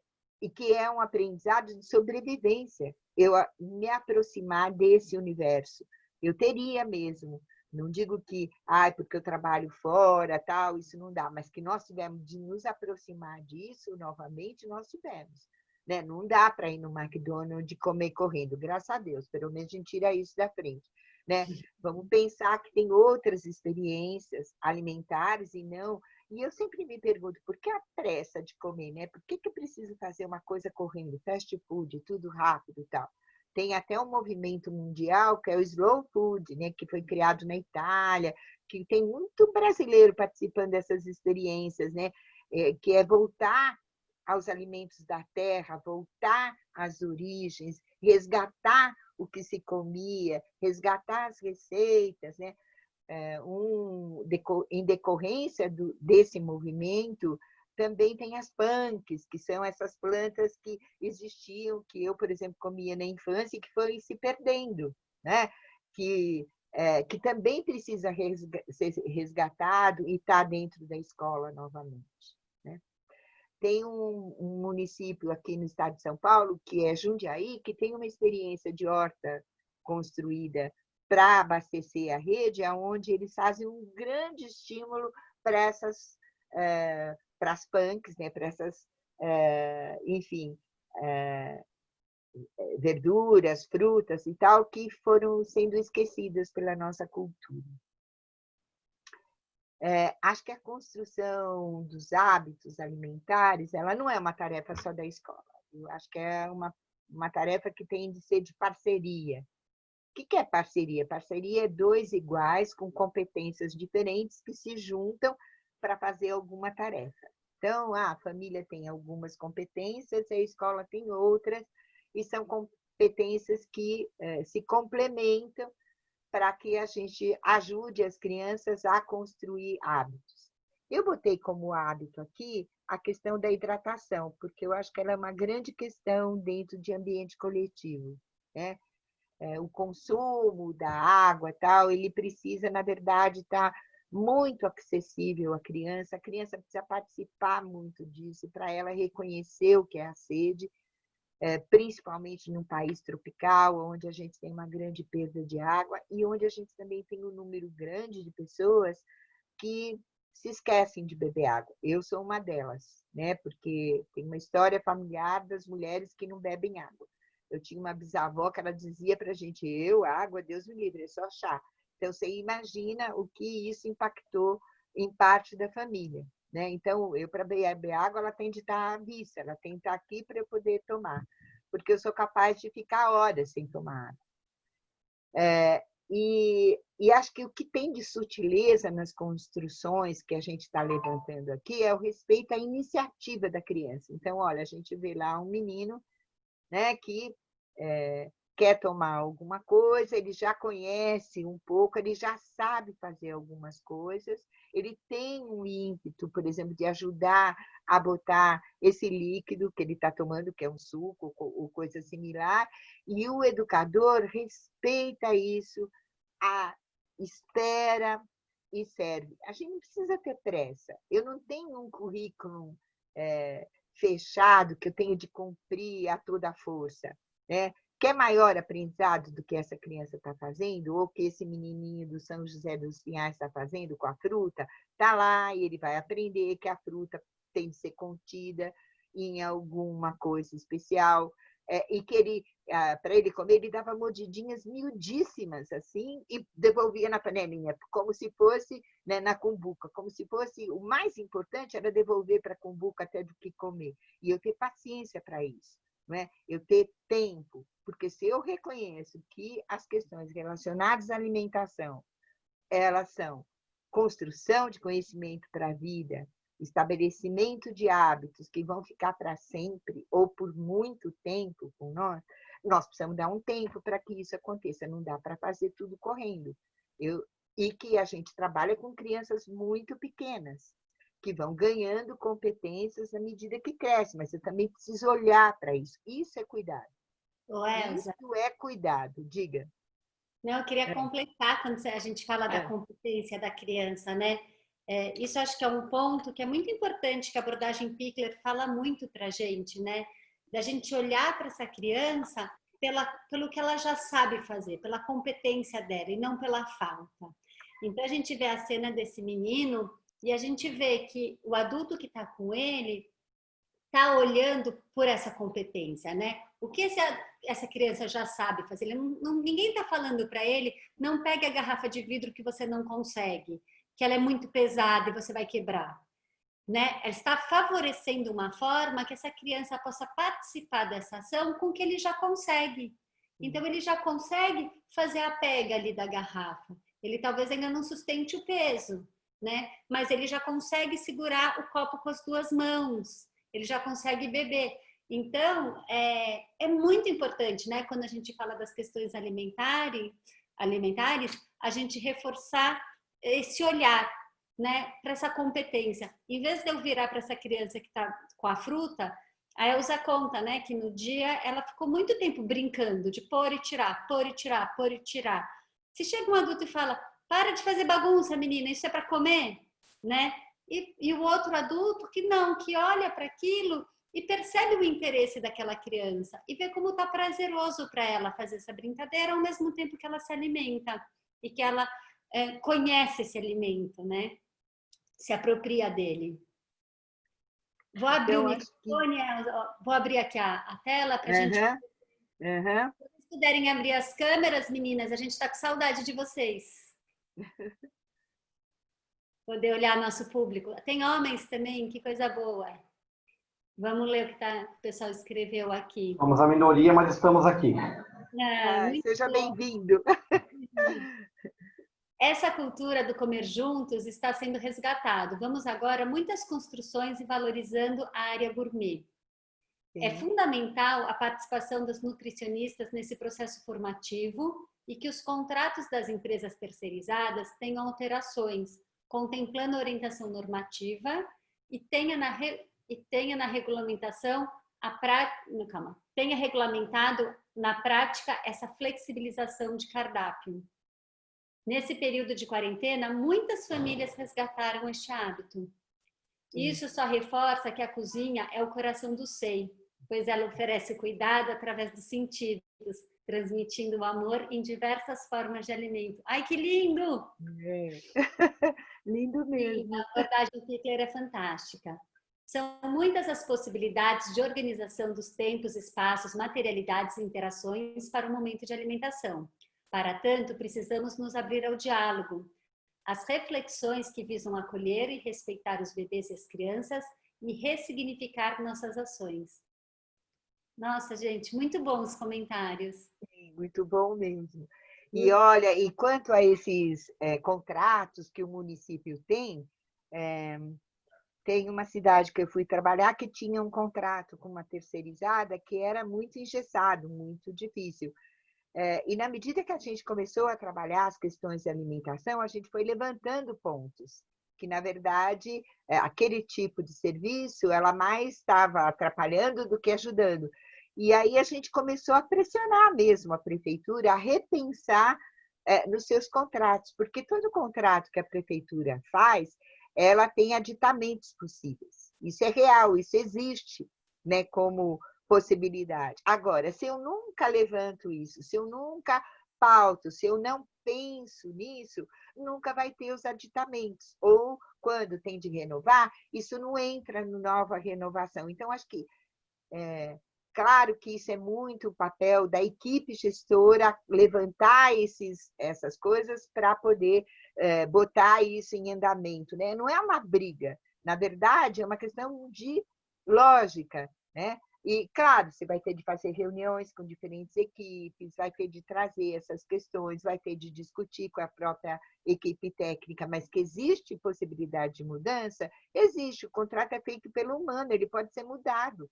que é um aprendizado de sobrevivência. Eu me aproximar desse universo. Eu teria mesmo. Não digo que, porque eu trabalho fora, tal, isso não dá, mas que nós tivemos de nos aproximar disso novamente, nós tivemos. Né? Não dá para ir no McDonald's e comer correndo, graças a Deus, pelo menos a gente tira isso da frente. Né? Vamos pensar que tem outras experiências alimentares e não. E eu sempre me pergunto, por que a pressa de comer? Né? Por que eu preciso fazer uma coisa correndo, fast food, tudo rápido e tal? Tem até um movimento mundial que é o slow food, né, que foi criado na Itália, que tem muito brasileiro participando dessas experiências, né, que é voltar aos alimentos da terra, voltar às origens, resgatar o que se comia, resgatar as receitas, né? Em decorrência desse movimento, também tem as punks, que são essas plantas que existiam, que eu, por exemplo, comia na infância e que foi se perdendo, né? Que também precisa ser resgatado e estar dentro da escola novamente. Né? Tem um município aqui no estado de São Paulo, que é Jundiaí, que tem uma experiência de horta construída para abastecer a rede, onde eles fazem um grande estímulo para essas para as punks, né, para essas, enfim, verduras, frutas e tal, que foram sendo esquecidas pela nossa cultura. Acho que a construção dos hábitos alimentares, ela não é uma tarefa só da escola. Eu acho que é uma tarefa que tem de ser de parceria. O que é parceria? Parceria é dois iguais com competências diferentes que se juntam para fazer alguma tarefa. Então, a família tem algumas competências, a escola tem outras, e são competências que se complementam para que a gente ajude as crianças a construir hábitos. Eu botei como hábito aqui a questão da hidratação, porque eu acho que ela é uma grande questão dentro de ambiente coletivo, né? O consumo da água, tal, ele precisa, na verdade, estar muito acessível à criança. A criança precisa participar muito disso para ela reconhecer o que é a sede, principalmente num país tropical, onde a gente tem uma grande perda de água e onde a gente também tem um número grande de pessoas que se esquecem de beber água. Eu sou uma delas, né? Porque tem uma história familiar das mulheres que não bebem água. Eu tinha uma bisavó que ela dizia para a gente, água, Deus me livre, é só chá. Então, você imagina o que isso impactou em parte da família, né? Então, eu, para beber água, ela tem de estar à vista, ela tem de estar aqui para eu poder tomar, porque eu sou capaz de ficar horas sem tomar água. E acho que o que tem de sutileza nas construções que a gente está levantando aqui é o respeito à iniciativa da criança. Então, olha, a gente vê lá um menino, né, que quer tomar alguma coisa, ele já conhece um pouco, ele já sabe fazer algumas coisas, ele tem um ímpeto, por exemplo, de ajudar a botar esse líquido que ele está tomando, que é um suco ou coisa similar, e o educador respeita isso, espera e serve. A gente não precisa ter pressa. Eu não tenho um currículo fechado que eu tenho de cumprir a toda força, né? Quer maior aprendizado do que essa criança está fazendo, ou que esse menininho do São José dos Pinhais está fazendo com a fruta, está lá e ele vai aprender que a fruta tem de ser contida em alguma coisa especial, e que ele, para ele comer, ele dava mordidinhas miudíssimas, assim, e devolvia na panelinha, como se fosse, né, na cumbuca, como se fosse, o mais importante era devolver para a cumbuca até do que comer. E eu ter paciência para isso, não é? Eu ter tempo, porque se eu reconheço que as questões relacionadas à alimentação, elas são construção de conhecimento para a vida, estabelecimento de hábitos que vão ficar para sempre ou por muito tempo com nós precisamos dar um tempo para que isso aconteça, não dá para fazer tudo correndo. E que a gente trabalha com crianças muito pequenas, que vão ganhando competências à medida que crescem, mas eu também preciso olhar para isso. Isso é cuidado. Elza, isso é cuidado, diga. não, eu queria completar quando a gente fala da competência da criança, né? Isso acho que é um ponto que é muito importante, que a abordagem Pickler fala muito para a gente, né? Da gente olhar para essa criança pelo que ela já sabe fazer, pela competência dela e não pela falta. Então, a gente vê a cena desse menino e a gente vê que o adulto que está com ele está olhando por essa competência, né? O que essa criança já sabe fazer? Ninguém está falando para ele, não pegue a garrafa de vidro que você não consegue, que ela é muito pesada e você vai quebrar, né? Ela está favorecendo uma forma que essa criança possa participar dessa ação com que ele já consegue. Então, ele já consegue fazer a pega ali da garrafa. Ele talvez ainda não sustente o peso, né? Mas ele já consegue segurar o copo com as duas mãos. Ele já consegue beber. Então, é muito importante, né? Quando a gente fala das questões alimentares, a gente reforçar esse olhar, né? Para essa competência. Em vez de eu virar para essa criança que está com a fruta, a Elza conta, né? Que no dia ela ficou muito tempo brincando de pôr e tirar, pôr e tirar, pôr e tirar. Se chega um adulto e fala, para de fazer bagunça, menina, isso é para comer, né? E o outro adulto que não, que olha para aquilo e percebe o interesse daquela criança e vê como está prazeroso para ela fazer essa brincadeira ao mesmo tempo que ela se alimenta e que ela conhece esse alimento, né? Se apropria dele. Vou abrir o microfone, vou abrir aqui a tela para a gente... Se vocês puderem abrir as câmeras, meninas, a gente está com saudade de vocês. Poder olhar nosso público. Tem homens também, que coisa boa. Vamos ler o que o pessoal escreveu aqui. Somos a minoria, mas estamos aqui. Seja bem-vindo. Essa cultura do comer juntos está sendo resgatado. Vamos agora a muitas construções e valorizando a área gourmet. Sim. É fundamental a participação dos nutricionistas nesse processo formativo e que os contratos das empresas terceirizadas tenham alterações, contemplando a orientação normativa e tenha na regulamentação tenha regulamentado na prática essa flexibilização de cardápio. Nesse período de quarentena, muitas famílias resgataram este hábito. Isso só reforça que a cozinha é o coração do ser, pois ela oferece cuidado através dos sentidos, transmitindo o amor em diversas formas de alimento. Ai, que lindo! Lindo mesmo. Sim, a abordagem Pickler é fantástica. São muitas as possibilidades de organização dos tempos, espaços, materialidades e interações para o momento de alimentação. Para tanto, precisamos nos abrir ao diálogo, às reflexões que visam acolher e respeitar os bebês e as crianças e ressignificar nossas ações. Nossa, gente, muito bons comentários. Sim, muito bom mesmo. E olha, e quanto a esses contratos que o município tem, tem uma cidade que eu fui trabalhar que tinha um contrato com uma terceirizada que era muito engessado, muito difícil. E na medida que a gente começou a trabalhar as questões de alimentação, a gente foi levantando pontos, que na verdade aquele tipo de serviço ela mais estava atrapalhando do que ajudando. E aí a gente começou a pressionar mesmo a prefeitura a repensar nos seus contratos, porque todo contrato que a prefeitura faz, ela tem aditamentos possíveis. Isso é real, isso existe, né, como possibilidade. Agora, se eu nunca levanto isso, se eu nunca pauto, se eu não penso nisso, nunca vai ter os aditamentos. Ou, quando tem de renovar, isso não entra no nova renovação. Então, acho que claro que isso é muito o papel da equipe gestora levantar essas coisas para poder botar isso em andamento, né? Não é uma briga, na verdade, é uma questão de lógica, né? E, claro, você vai ter de fazer reuniões com diferentes equipes, vai ter de trazer essas questões, vai ter de discutir com a própria equipe técnica, mas que existe possibilidade de mudança, existe. O contrato é feito pelo humano, ele pode ser mudado,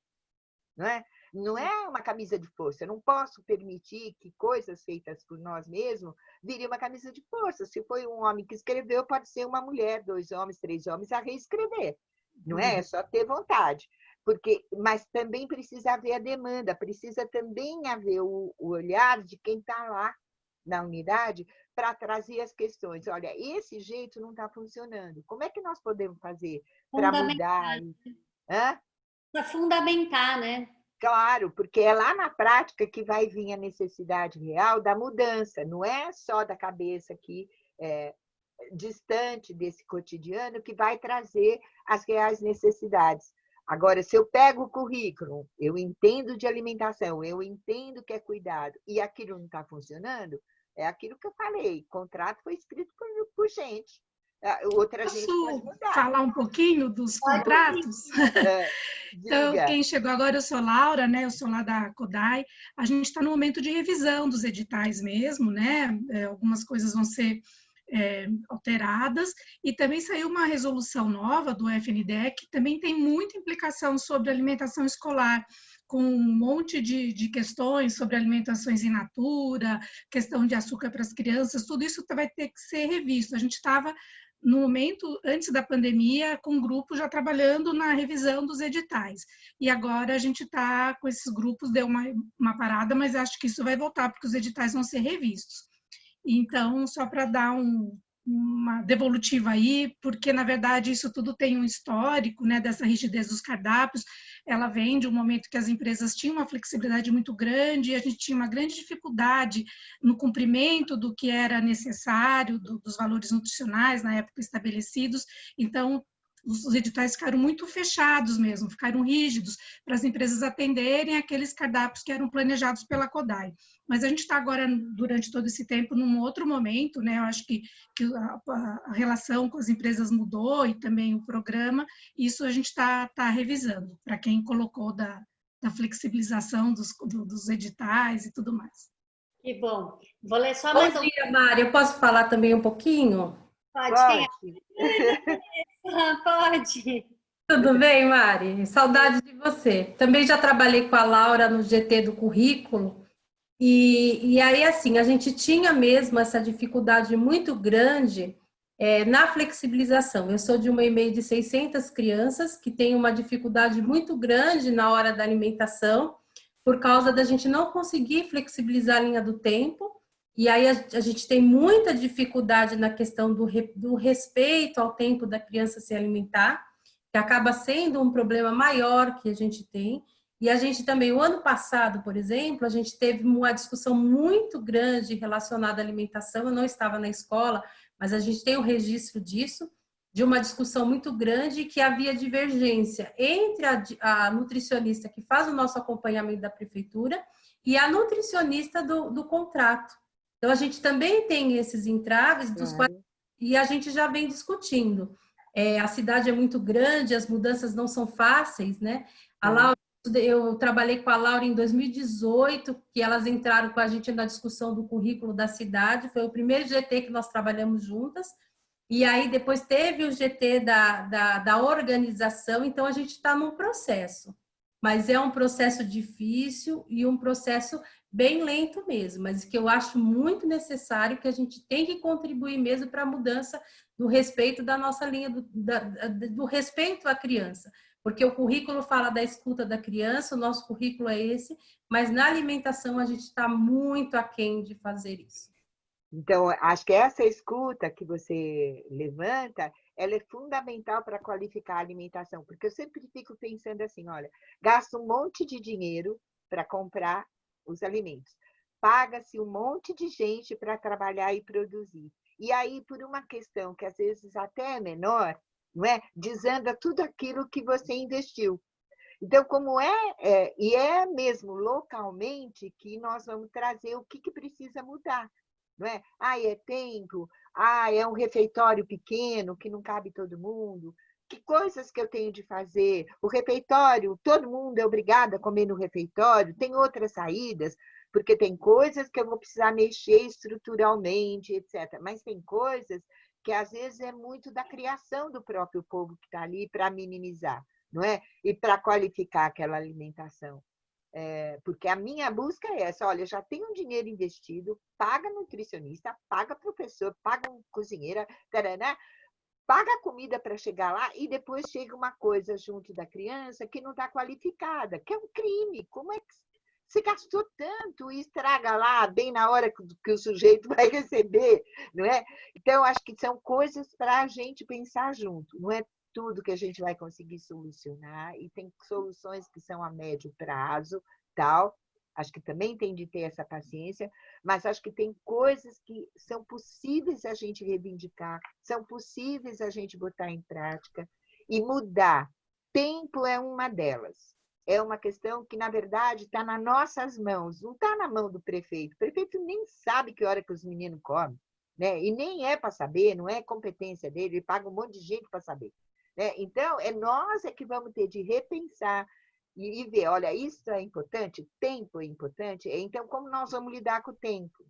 não é? Não é uma camisa de força. Eu não posso permitir que coisas feitas por nós mesmos virem uma camisa de força. Se foi um homem que escreveu, pode ser uma mulher, 2 homens, 3 homens a reescrever. Não é? É só ter vontade. Mas também precisa haver a demanda, precisa também haver o olhar de quem está lá na unidade para trazer as questões. Olha, esse jeito não está funcionando. Como é que nós podemos fazer para mudar? Para fundamentar, né? Claro, porque é lá na prática que vai vir a necessidade real da mudança, não é só da cabeça aqui distante desse cotidiano que vai trazer as reais necessidades. Agora, se eu pego o currículo, eu entendo de alimentação, eu entendo que é cuidado, e aquilo não está funcionando, é aquilo que eu falei, o contrato foi escrito por gente. Outra gente pode mudar. Posso falar um pouquinho dos contratos? Então, quem chegou agora, eu sou Laura, né? Eu sou lá da CODAI. A gente está no momento de revisão dos editais mesmo, né? Algumas coisas vão ser alteradas, e também saiu uma resolução nova do FNDE que também tem muita implicação sobre alimentação escolar, com um monte de questões sobre alimentações in natura, questão de açúcar para as crianças, tudo isso vai ter que ser revisto. A gente estava, no momento, antes da pandemia, com um grupo já trabalhando na revisão dos editais. E agora a gente está com esses grupos, deu uma parada, mas acho que isso vai voltar, porque os editais vão ser revistos. Então, só para dar uma devolutiva aí, porque, na verdade, isso tudo tem um histórico, né, dessa rigidez dos cardápios. Ela vem de um momento que as empresas tinham uma flexibilidade muito grande, e a gente tinha uma grande dificuldade no cumprimento do que era necessário, dos valores nutricionais na época estabelecidos. Então, os editais ficaram muito fechados mesmo, ficaram rígidos para as empresas atenderem aqueles cardápios que eram planejados pela CODAI. Mas a gente está agora, durante todo esse tempo, num outro momento, né? Eu acho que a relação com as empresas mudou e também o programa, isso a gente está revisando, para quem colocou da flexibilização dos editais e tudo mais. Que bom. Vou ler só mais Bom dia, Mari. Eu posso falar também um pouquinho? Pode. Pode. Tudo bem, Mari? Saudade de você. Também já trabalhei com a Laura no GT do currículo. E aí, assim, a gente tinha mesmo essa dificuldade muito grande na flexibilização. Eu sou de uma EMEI de 600 crianças que tem uma dificuldade muito grande na hora da alimentação, por causa da gente não conseguir flexibilizar a linha do tempo. E aí a gente tem muita dificuldade na questão do respeito ao tempo da criança se alimentar, que acaba sendo um problema maior que a gente tem. E a gente também, o ano passado, por exemplo, a gente teve uma discussão muito grande relacionada à alimentação. Eu não estava na escola, mas a gente tem o registro disso, de uma discussão muito grande que havia divergência entre a nutricionista que faz o nosso acompanhamento da prefeitura e a nutricionista do contrato. Então, a gente também tem esses entraves dos quais, e a gente já vem discutindo. A cidade é muito grande, as mudanças não são fáceis, né? A Laura, eu trabalhei com a Laura em 2018, que elas entraram com a gente na discussão do currículo da cidade, foi o primeiro GT que nós trabalhamos juntas, e aí depois teve o GT da organização, então a gente está num processo. Mas é um processo difícil e um processo bem lento mesmo, mas que eu acho muito necessário, que a gente tem que contribuir mesmo para a mudança do respeito da nossa linha, do respeito à criança. Porque o currículo fala da escuta da criança, o nosso currículo é esse, mas na alimentação a gente está muito aquém de fazer isso. Então, acho que essa escuta que você levanta, ela é fundamental para qualificar a alimentação, porque eu sempre fico pensando assim, olha, gasto um monte de dinheiro para comprar os alimentos, paga-se um monte de gente para trabalhar e produzir, e aí, por uma questão que às vezes até é menor, não é? Desanda tudo aquilo que você investiu. Então, como e é mesmo localmente que nós vamos trazer o que precisa mudar. Não é? É tempo, é um refeitório pequeno que não cabe todo mundo. Que coisas que eu tenho de fazer? O refeitório, todo mundo é obrigado a comer no refeitório, tem outras saídas, porque tem coisas que eu vou precisar mexer estruturalmente, etc. Mas tem coisas que às vezes é muito da criação do próprio povo que está ali para minimizar, não é? E para qualificar aquela alimentação. Porque a minha busca é essa, olha, eu já tenho um dinheiro investido, paga nutricionista, paga professor, paga cozinheira, taraná, paga a comida para chegar lá e depois chega uma coisa junto da criança que não está qualificada, que é um crime. Como é que você gastou tanto e estraga lá bem na hora que o sujeito vai receber, não é? Então, acho que são coisas para a gente pensar junto, não é tudo que a gente vai conseguir solucionar, e tem soluções que são a médio prazo, tal. Acho que também tem de ter essa paciência, mas acho que tem coisas que são possíveis a gente reivindicar, são possíveis a gente botar em prática e mudar. Tempo é uma delas. É uma questão que, na verdade, está nas nossas mãos, não está na mão do prefeito. O prefeito nem sabe que hora que os meninos comem, né? E nem é para saber, não é competência dele, ele paga um monte de gente para saber. Então, nós que vamos ter de repensar e ver, olha, isso é importante, tempo é importante, então como nós vamos lidar com o tempo?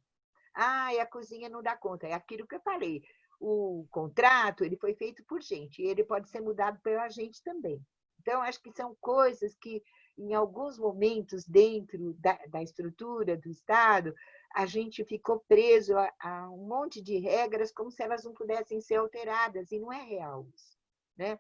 E a cozinha não dá conta, é aquilo que eu falei, o contrato ele foi feito por gente, e ele pode ser mudado pela gente também. Então, acho que são coisas que, em alguns momentos, dentro da estrutura do Estado, a gente ficou preso a um monte de regras como se elas não pudessem ser alteradas, e não é real isso. Né?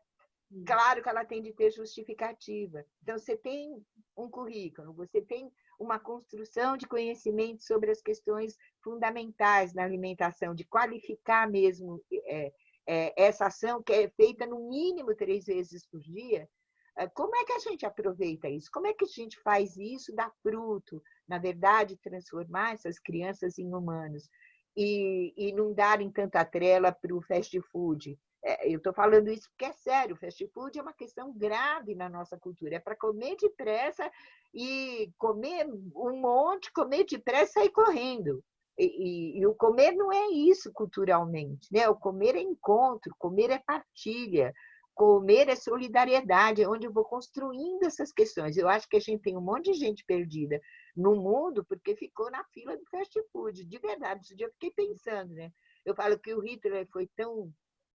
Claro que ela tem de ter justificativa. Então, você tem um currículo, você tem uma construção de conhecimento sobre as questões fundamentais na alimentação, de qualificar mesmo essa ação que é feita no mínimo 3 vezes por dia. Como é que a gente aproveita isso? Como é que a gente faz isso dar fruto, na verdade, transformar essas crianças em humanos e não darem tanta trela para o fast food? Eu estou falando isso porque é sério, o fast food é uma questão grave na nossa cultura, é para comer depressa e comer um monte, comer depressa e sair correndo. E o comer não é isso culturalmente, né? O comer é encontro, comer é partilha, comer é solidariedade, é onde eu vou construindo essas questões. Eu acho que a gente tem um monte de gente perdida no mundo porque ficou na fila do fast food, de verdade. Esse dia eu fiquei pensando, né? Eu falo que o Hitler foi tão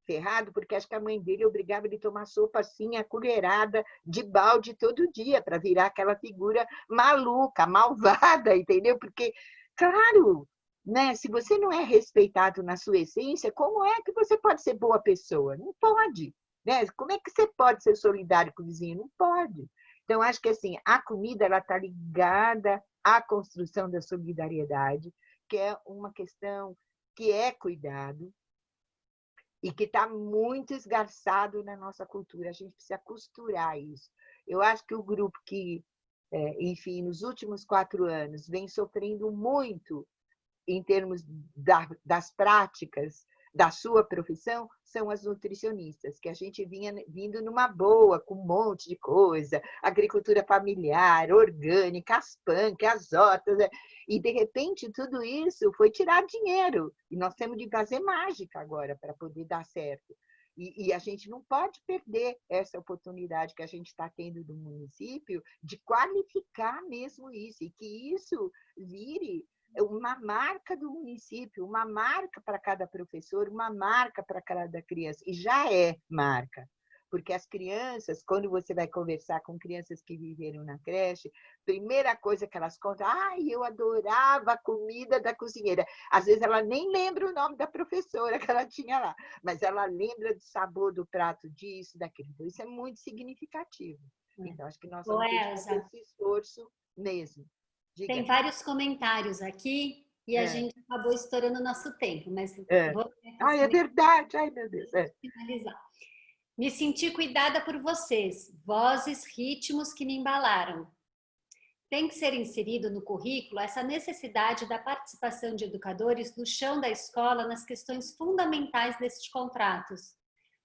ferrado, porque acho que a mãe dele obrigava ele a tomar sopa assim, a colherada de balde todo dia, para virar aquela figura maluca, malvada, entendeu? Porque, claro, né, se você não é respeitado na sua essência, como é que você pode ser boa pessoa? Não pode. Né? Como é que você pode ser solidário com o vizinho? Não pode. Então, acho que assim, a comida está ligada à construção da solidariedade, que é uma questão que é cuidado, e que está muito esgarçado na nossa cultura. A gente precisa costurar isso. Eu acho que o grupo que, enfim, nos últimos 4 anos, vem sofrendo muito em termos das práticas da sua profissão são as nutricionistas, que a gente vinha vindo numa boa, com um monte de coisa, agricultura familiar, orgânica, as punk, as hortas, e de repente tudo isso foi tirar dinheiro, e nós temos de fazer mágica agora para poder dar certo. E a gente não pode perder essa oportunidade que a gente está tendo do município de qualificar mesmo isso, e que isso vire uma marca do município, uma marca para cada professor, uma marca para cada criança. E já é marca, porque as crianças, quando você vai conversar com crianças que viveram na creche, primeira coisa que elas contam, eu adorava a comida da cozinheira. Às vezes ela nem lembra o nome da professora que ela tinha lá, mas ela lembra do sabor do prato disso, daquilo. Então, isso é muito significativo. Então, acho que nós vamos ter que fazer esse esforço mesmo. Diga. Tem vários comentários aqui e a gente acabou estourando o nosso tempo, mas vou... é verdade. Ai, meu Deus. Finalizar. Me senti cuidada por vocês, vozes, ritmos que me embalaram. Tem que ser inserido no currículo essa necessidade da participação de educadores no chão da escola nas questões fundamentais desses contratos.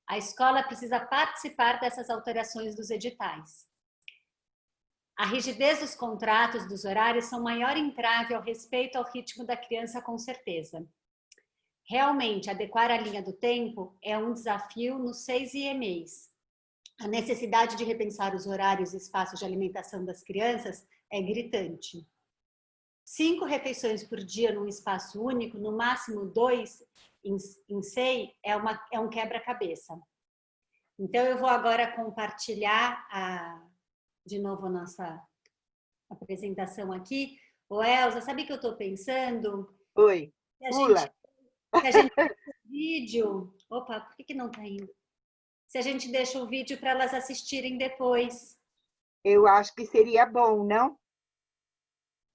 A escola precisa participar dessas alterações dos editais. A rigidez dos contratos, dos horários, são maior entrave ao respeito ao ritmo da criança, com certeza. Realmente, adequar a linha do tempo é um desafio nos 6 IEMEIs. A necessidade de repensar os horários e espaços de alimentação das crianças é gritante. 5 refeições por dia num espaço único, no máximo 2 em SEI, é um quebra-cabeça. Então, eu vou agora compartilhar de novo a nossa apresentação aqui. Ô, Elza, sabe o que eu estou pensando? Oi, pula. Se a gente deixa o vídeo... Opa, por que não está indo? Se a gente deixa o vídeo para elas assistirem depois. Eu acho que seria bom, não?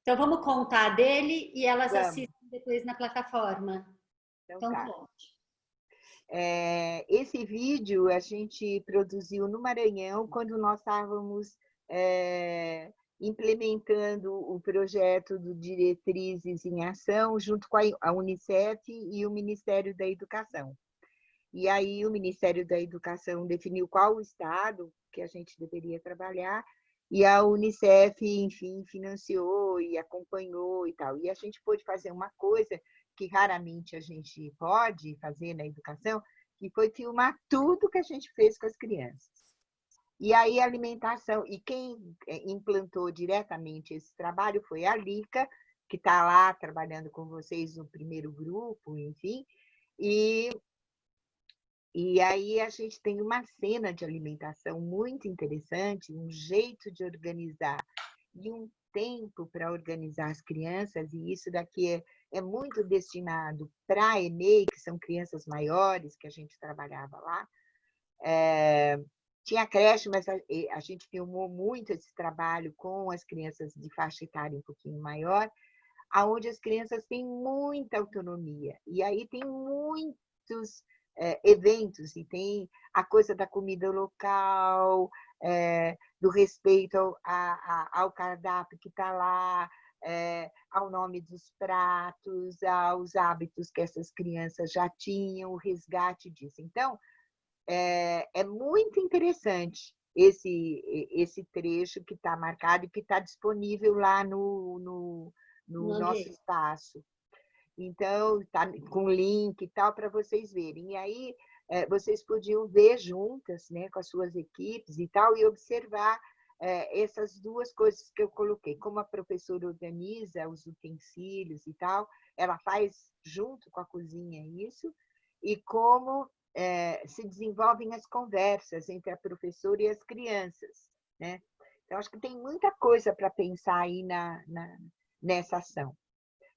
Então, vamos contar dele e elas assistem depois na plataforma. Então tá. Conte. Esse vídeo a gente produziu no Maranhão quando nós estávamos implementando o projeto do Diretrizes em Ação junto com a Unicef e o Ministério da Educação. E aí o Ministério da Educação definiu qual o estado que a gente deveria trabalhar e a Unicef, enfim, financiou e acompanhou e tal. E a gente pôde fazer uma coisa que raramente a gente pode fazer na educação, que foi filmar tudo que a gente fez com as crianças. E aí a alimentação, e quem implantou diretamente esse trabalho foi a Lica, que está lá trabalhando com vocês no primeiro grupo, enfim, e aí a gente tem uma cena de alimentação muito interessante, um jeito de organizar e um tempo para organizar as crianças, e isso daqui é muito destinado para a EMEI, que são crianças maiores, que a gente trabalhava lá. Tinha creche, mas a gente filmou muito esse trabalho com as crianças de faixa etária um pouquinho maior, onde as crianças têm muita autonomia. E aí tem muitos eventos, e tem a coisa da comida local, do respeito ao cardápio que está lá, ao nome dos pratos, aos hábitos que essas crianças já tinham, o resgate disso. Então, é muito interessante esse trecho que está marcado e que está disponível lá no nosso espaço. Então, está com link e tal, para vocês verem. E aí, vocês podiam ver juntas, né, com as suas equipes e tal, e observar essas duas coisas que eu coloquei. Como a professora organiza os utensílios e tal, ela faz junto com a cozinha isso, e como se desenvolvem as conversas entre a professora e as crianças, né? Então, acho que tem muita coisa para pensar aí nessa ação.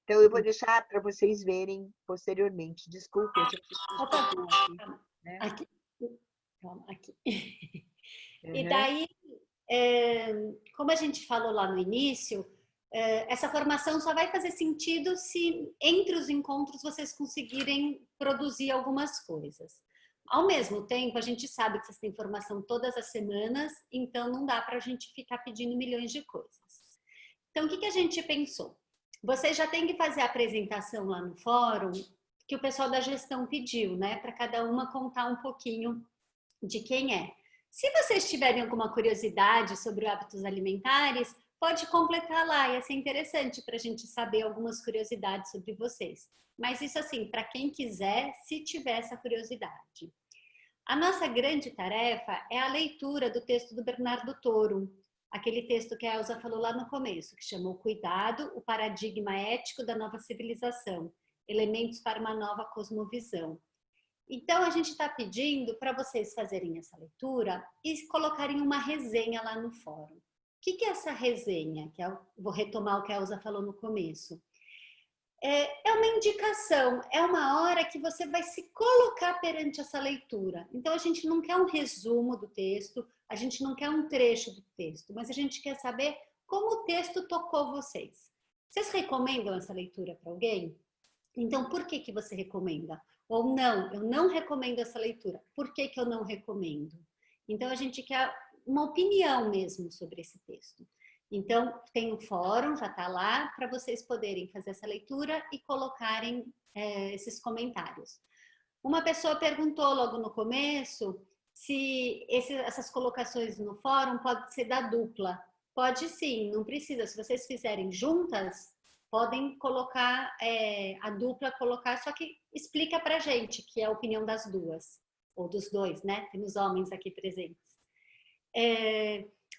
Então, eu vou deixar para vocês verem posteriormente. Desculpe, eu aqui, né? Aqui. Calma, aqui. Uhum. E daí, como a gente falou lá no início, essa formação só vai fazer sentido se entre os encontros vocês conseguirem produzir algumas coisas. Ao mesmo tempo, a gente sabe que vocês têm formação todas as semanas, então não dá para a gente ficar pedindo milhões de coisas. Então, o que a gente pensou? Vocês já têm que fazer a apresentação lá no fórum que o pessoal da gestão pediu, né? Para cada uma contar um pouquinho de quem é. Se vocês tiverem alguma curiosidade sobre hábitos alimentares, pode completar lá, ia ser interessante para a gente saber algumas curiosidades sobre vocês. Mas isso assim, para quem quiser, se tiver essa curiosidade. A nossa grande tarefa é a leitura do texto do Bernardo Toro, aquele texto que a Elza falou lá no começo, que chamou Cuidado, o paradigma ético da nova civilização, elementos para uma nova cosmovisão. Então, a gente está pedindo para vocês fazerem essa leitura e colocarem uma resenha lá no fórum. O que é essa resenha? Vou retomar o que a Elza falou no começo. É uma indicação, é uma hora que você vai se colocar perante essa leitura. Então, a gente não quer um resumo do texto, a gente não quer um trecho do texto, mas a gente quer saber como o texto tocou vocês. Vocês recomendam essa leitura para alguém? Então, por que você recomenda? Ou não, eu não recomendo essa leitura. Por que eu não recomendo? Então, a gente quer uma opinião mesmo sobre esse texto. Então, tem o fórum, já está lá, para vocês poderem fazer essa leitura e colocarem esses comentários. Uma pessoa perguntou logo no começo se essas colocações no fórum podem ser da dupla. Pode sim, não precisa. Se vocês fizerem juntas, podem colocar, a dupla colocar, só que explica pra gente, que é a opinião das duas, ou dos dois, né? Temos homens aqui presentes.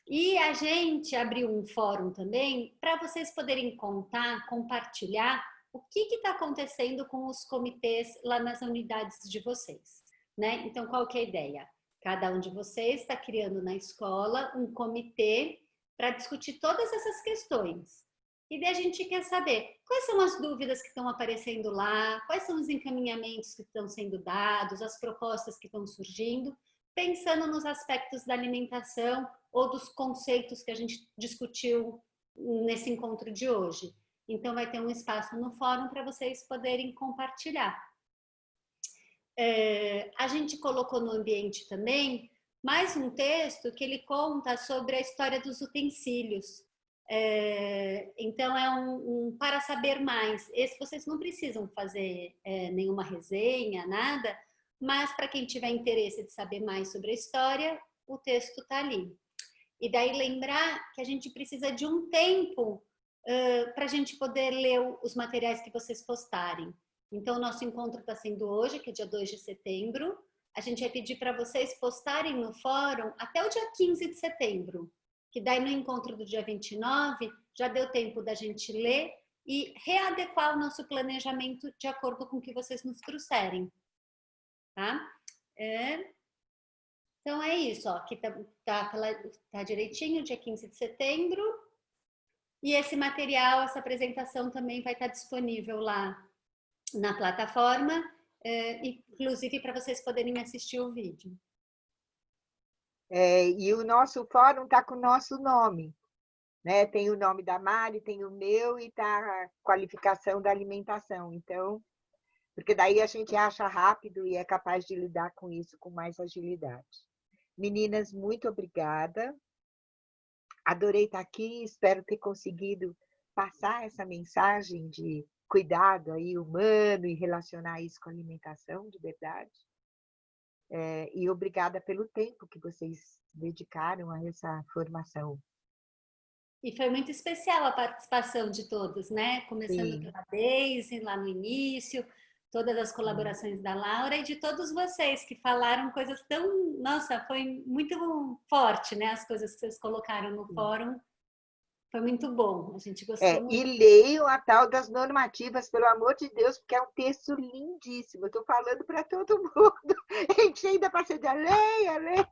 E a gente abriu um fórum também para vocês poderem contar, compartilhar o que está acontecendo com os comitês lá nas unidades de vocês, né? Então, qual que é a ideia? Cada um de vocês está criando na escola um comitê para discutir todas essas questões. E daí a gente quer saber quais são as dúvidas que estão aparecendo lá, quais são os encaminhamentos que estão sendo dados, as propostas que estão surgindo, pensando nos aspectos da alimentação ou dos conceitos que a gente discutiu nesse encontro de hoje. Então, vai ter um espaço no fórum para vocês poderem compartilhar. A gente colocou no ambiente também mais um texto que ele conta sobre a história dos utensílios. Então, é um para saber mais. Esse vocês não precisam fazer nenhuma resenha, nada, mas para quem tiver interesse de saber mais sobre a história, o texto está ali. E daí lembrar que a gente precisa de um tempo para a gente poder ler os materiais que vocês postarem. Então, o nosso encontro está sendo hoje, que é dia 2 de setembro. A gente vai pedir para vocês postarem no fórum até o dia 15 de setembro, que daí no encontro do dia 29 já deu tempo da gente ler e readequar o nosso planejamento de acordo com o que vocês nos trouxerem. Tá? Então é isso, ó, aqui tá direitinho, dia 15 de setembro. E esse material, essa apresentação também vai estar disponível lá na plataforma, inclusive para vocês poderem assistir o vídeo. E o nosso fórum está com o nosso nome, né? Tem o nome da Mari, tem o meu e está a qualificação da alimentação. Então, porque daí a gente acha rápido e é capaz de lidar com isso com mais agilidade. Meninas, muito obrigada. Adorei estar aqui, espero ter conseguido passar essa mensagem de cuidado aí humano e relacionar isso com a alimentação, de verdade. E obrigada pelo tempo que vocês dedicaram a essa formação. E foi muito especial a participação de todos, né? Começando Sim. pela Deise, lá no início, todas as colaborações da Laura e de todos vocês que falaram coisas tão... Nossa, foi muito forte, né? As coisas que vocês colocaram no fórum. Foi muito bom, a gente gostou muito. E leiam a tal das normativas, pelo amor de Deus, porque é um texto lindíssimo. Eu estou falando para todo mundo. A gente ainda passa de leia.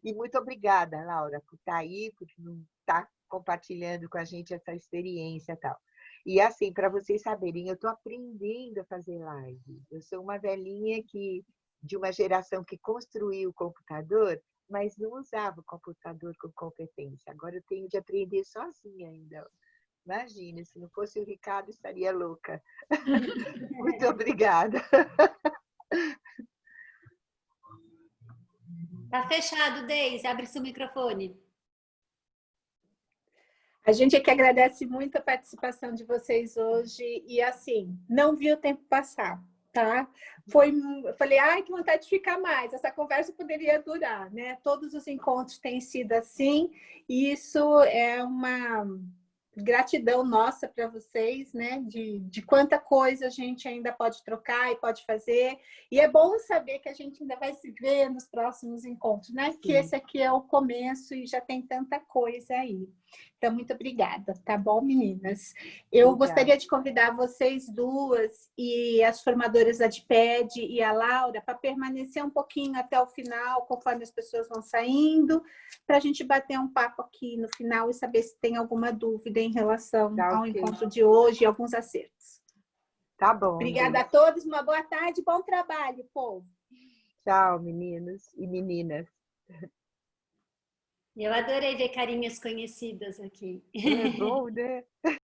E muito obrigada, Laura, por estar aí, por estar compartilhando com a gente essa experiência e tal. E assim, para vocês saberem, eu estou aprendendo a fazer live. Eu sou uma velhinha de uma geração que construiu o computador, mas não usava o computador com competência. Agora eu tenho de aprender sozinha ainda. Imagina, se não fosse o Ricardo, estaria louca. Muito obrigada. Tá fechado, Deise. Abre seu microfone. A gente é que agradece muito a participação de vocês hoje e, assim, não vi o tempo passar. tá? Eu falei, ai, que vontade de ficar mais. Essa conversa poderia durar, né? Todos os encontros têm sido assim, e isso é uma gratidão nossa para vocês, né? De quanta coisa a gente ainda pode trocar e pode fazer. E é bom saber que a gente ainda vai se ver nos próximos encontros, né? Sim. Que esse aqui é o começo e já tem tanta coisa aí. Então, muito obrigada, tá bom, meninas? Eu gostaria de convidar vocês duas e as formadoras da DIPED e a Laura para permanecer um pouquinho até o final, conforme as pessoas vão saindo, para a gente bater um papo aqui no final e saber se tem alguma dúvida em relação ao encontro de hoje e alguns acertos. Tá bom. Obrigada a todos, uma boa tarde, bom trabalho, povo. Tchau, meninos e meninas. Eu adorei ver carinhas conhecidas aqui. É bom, né?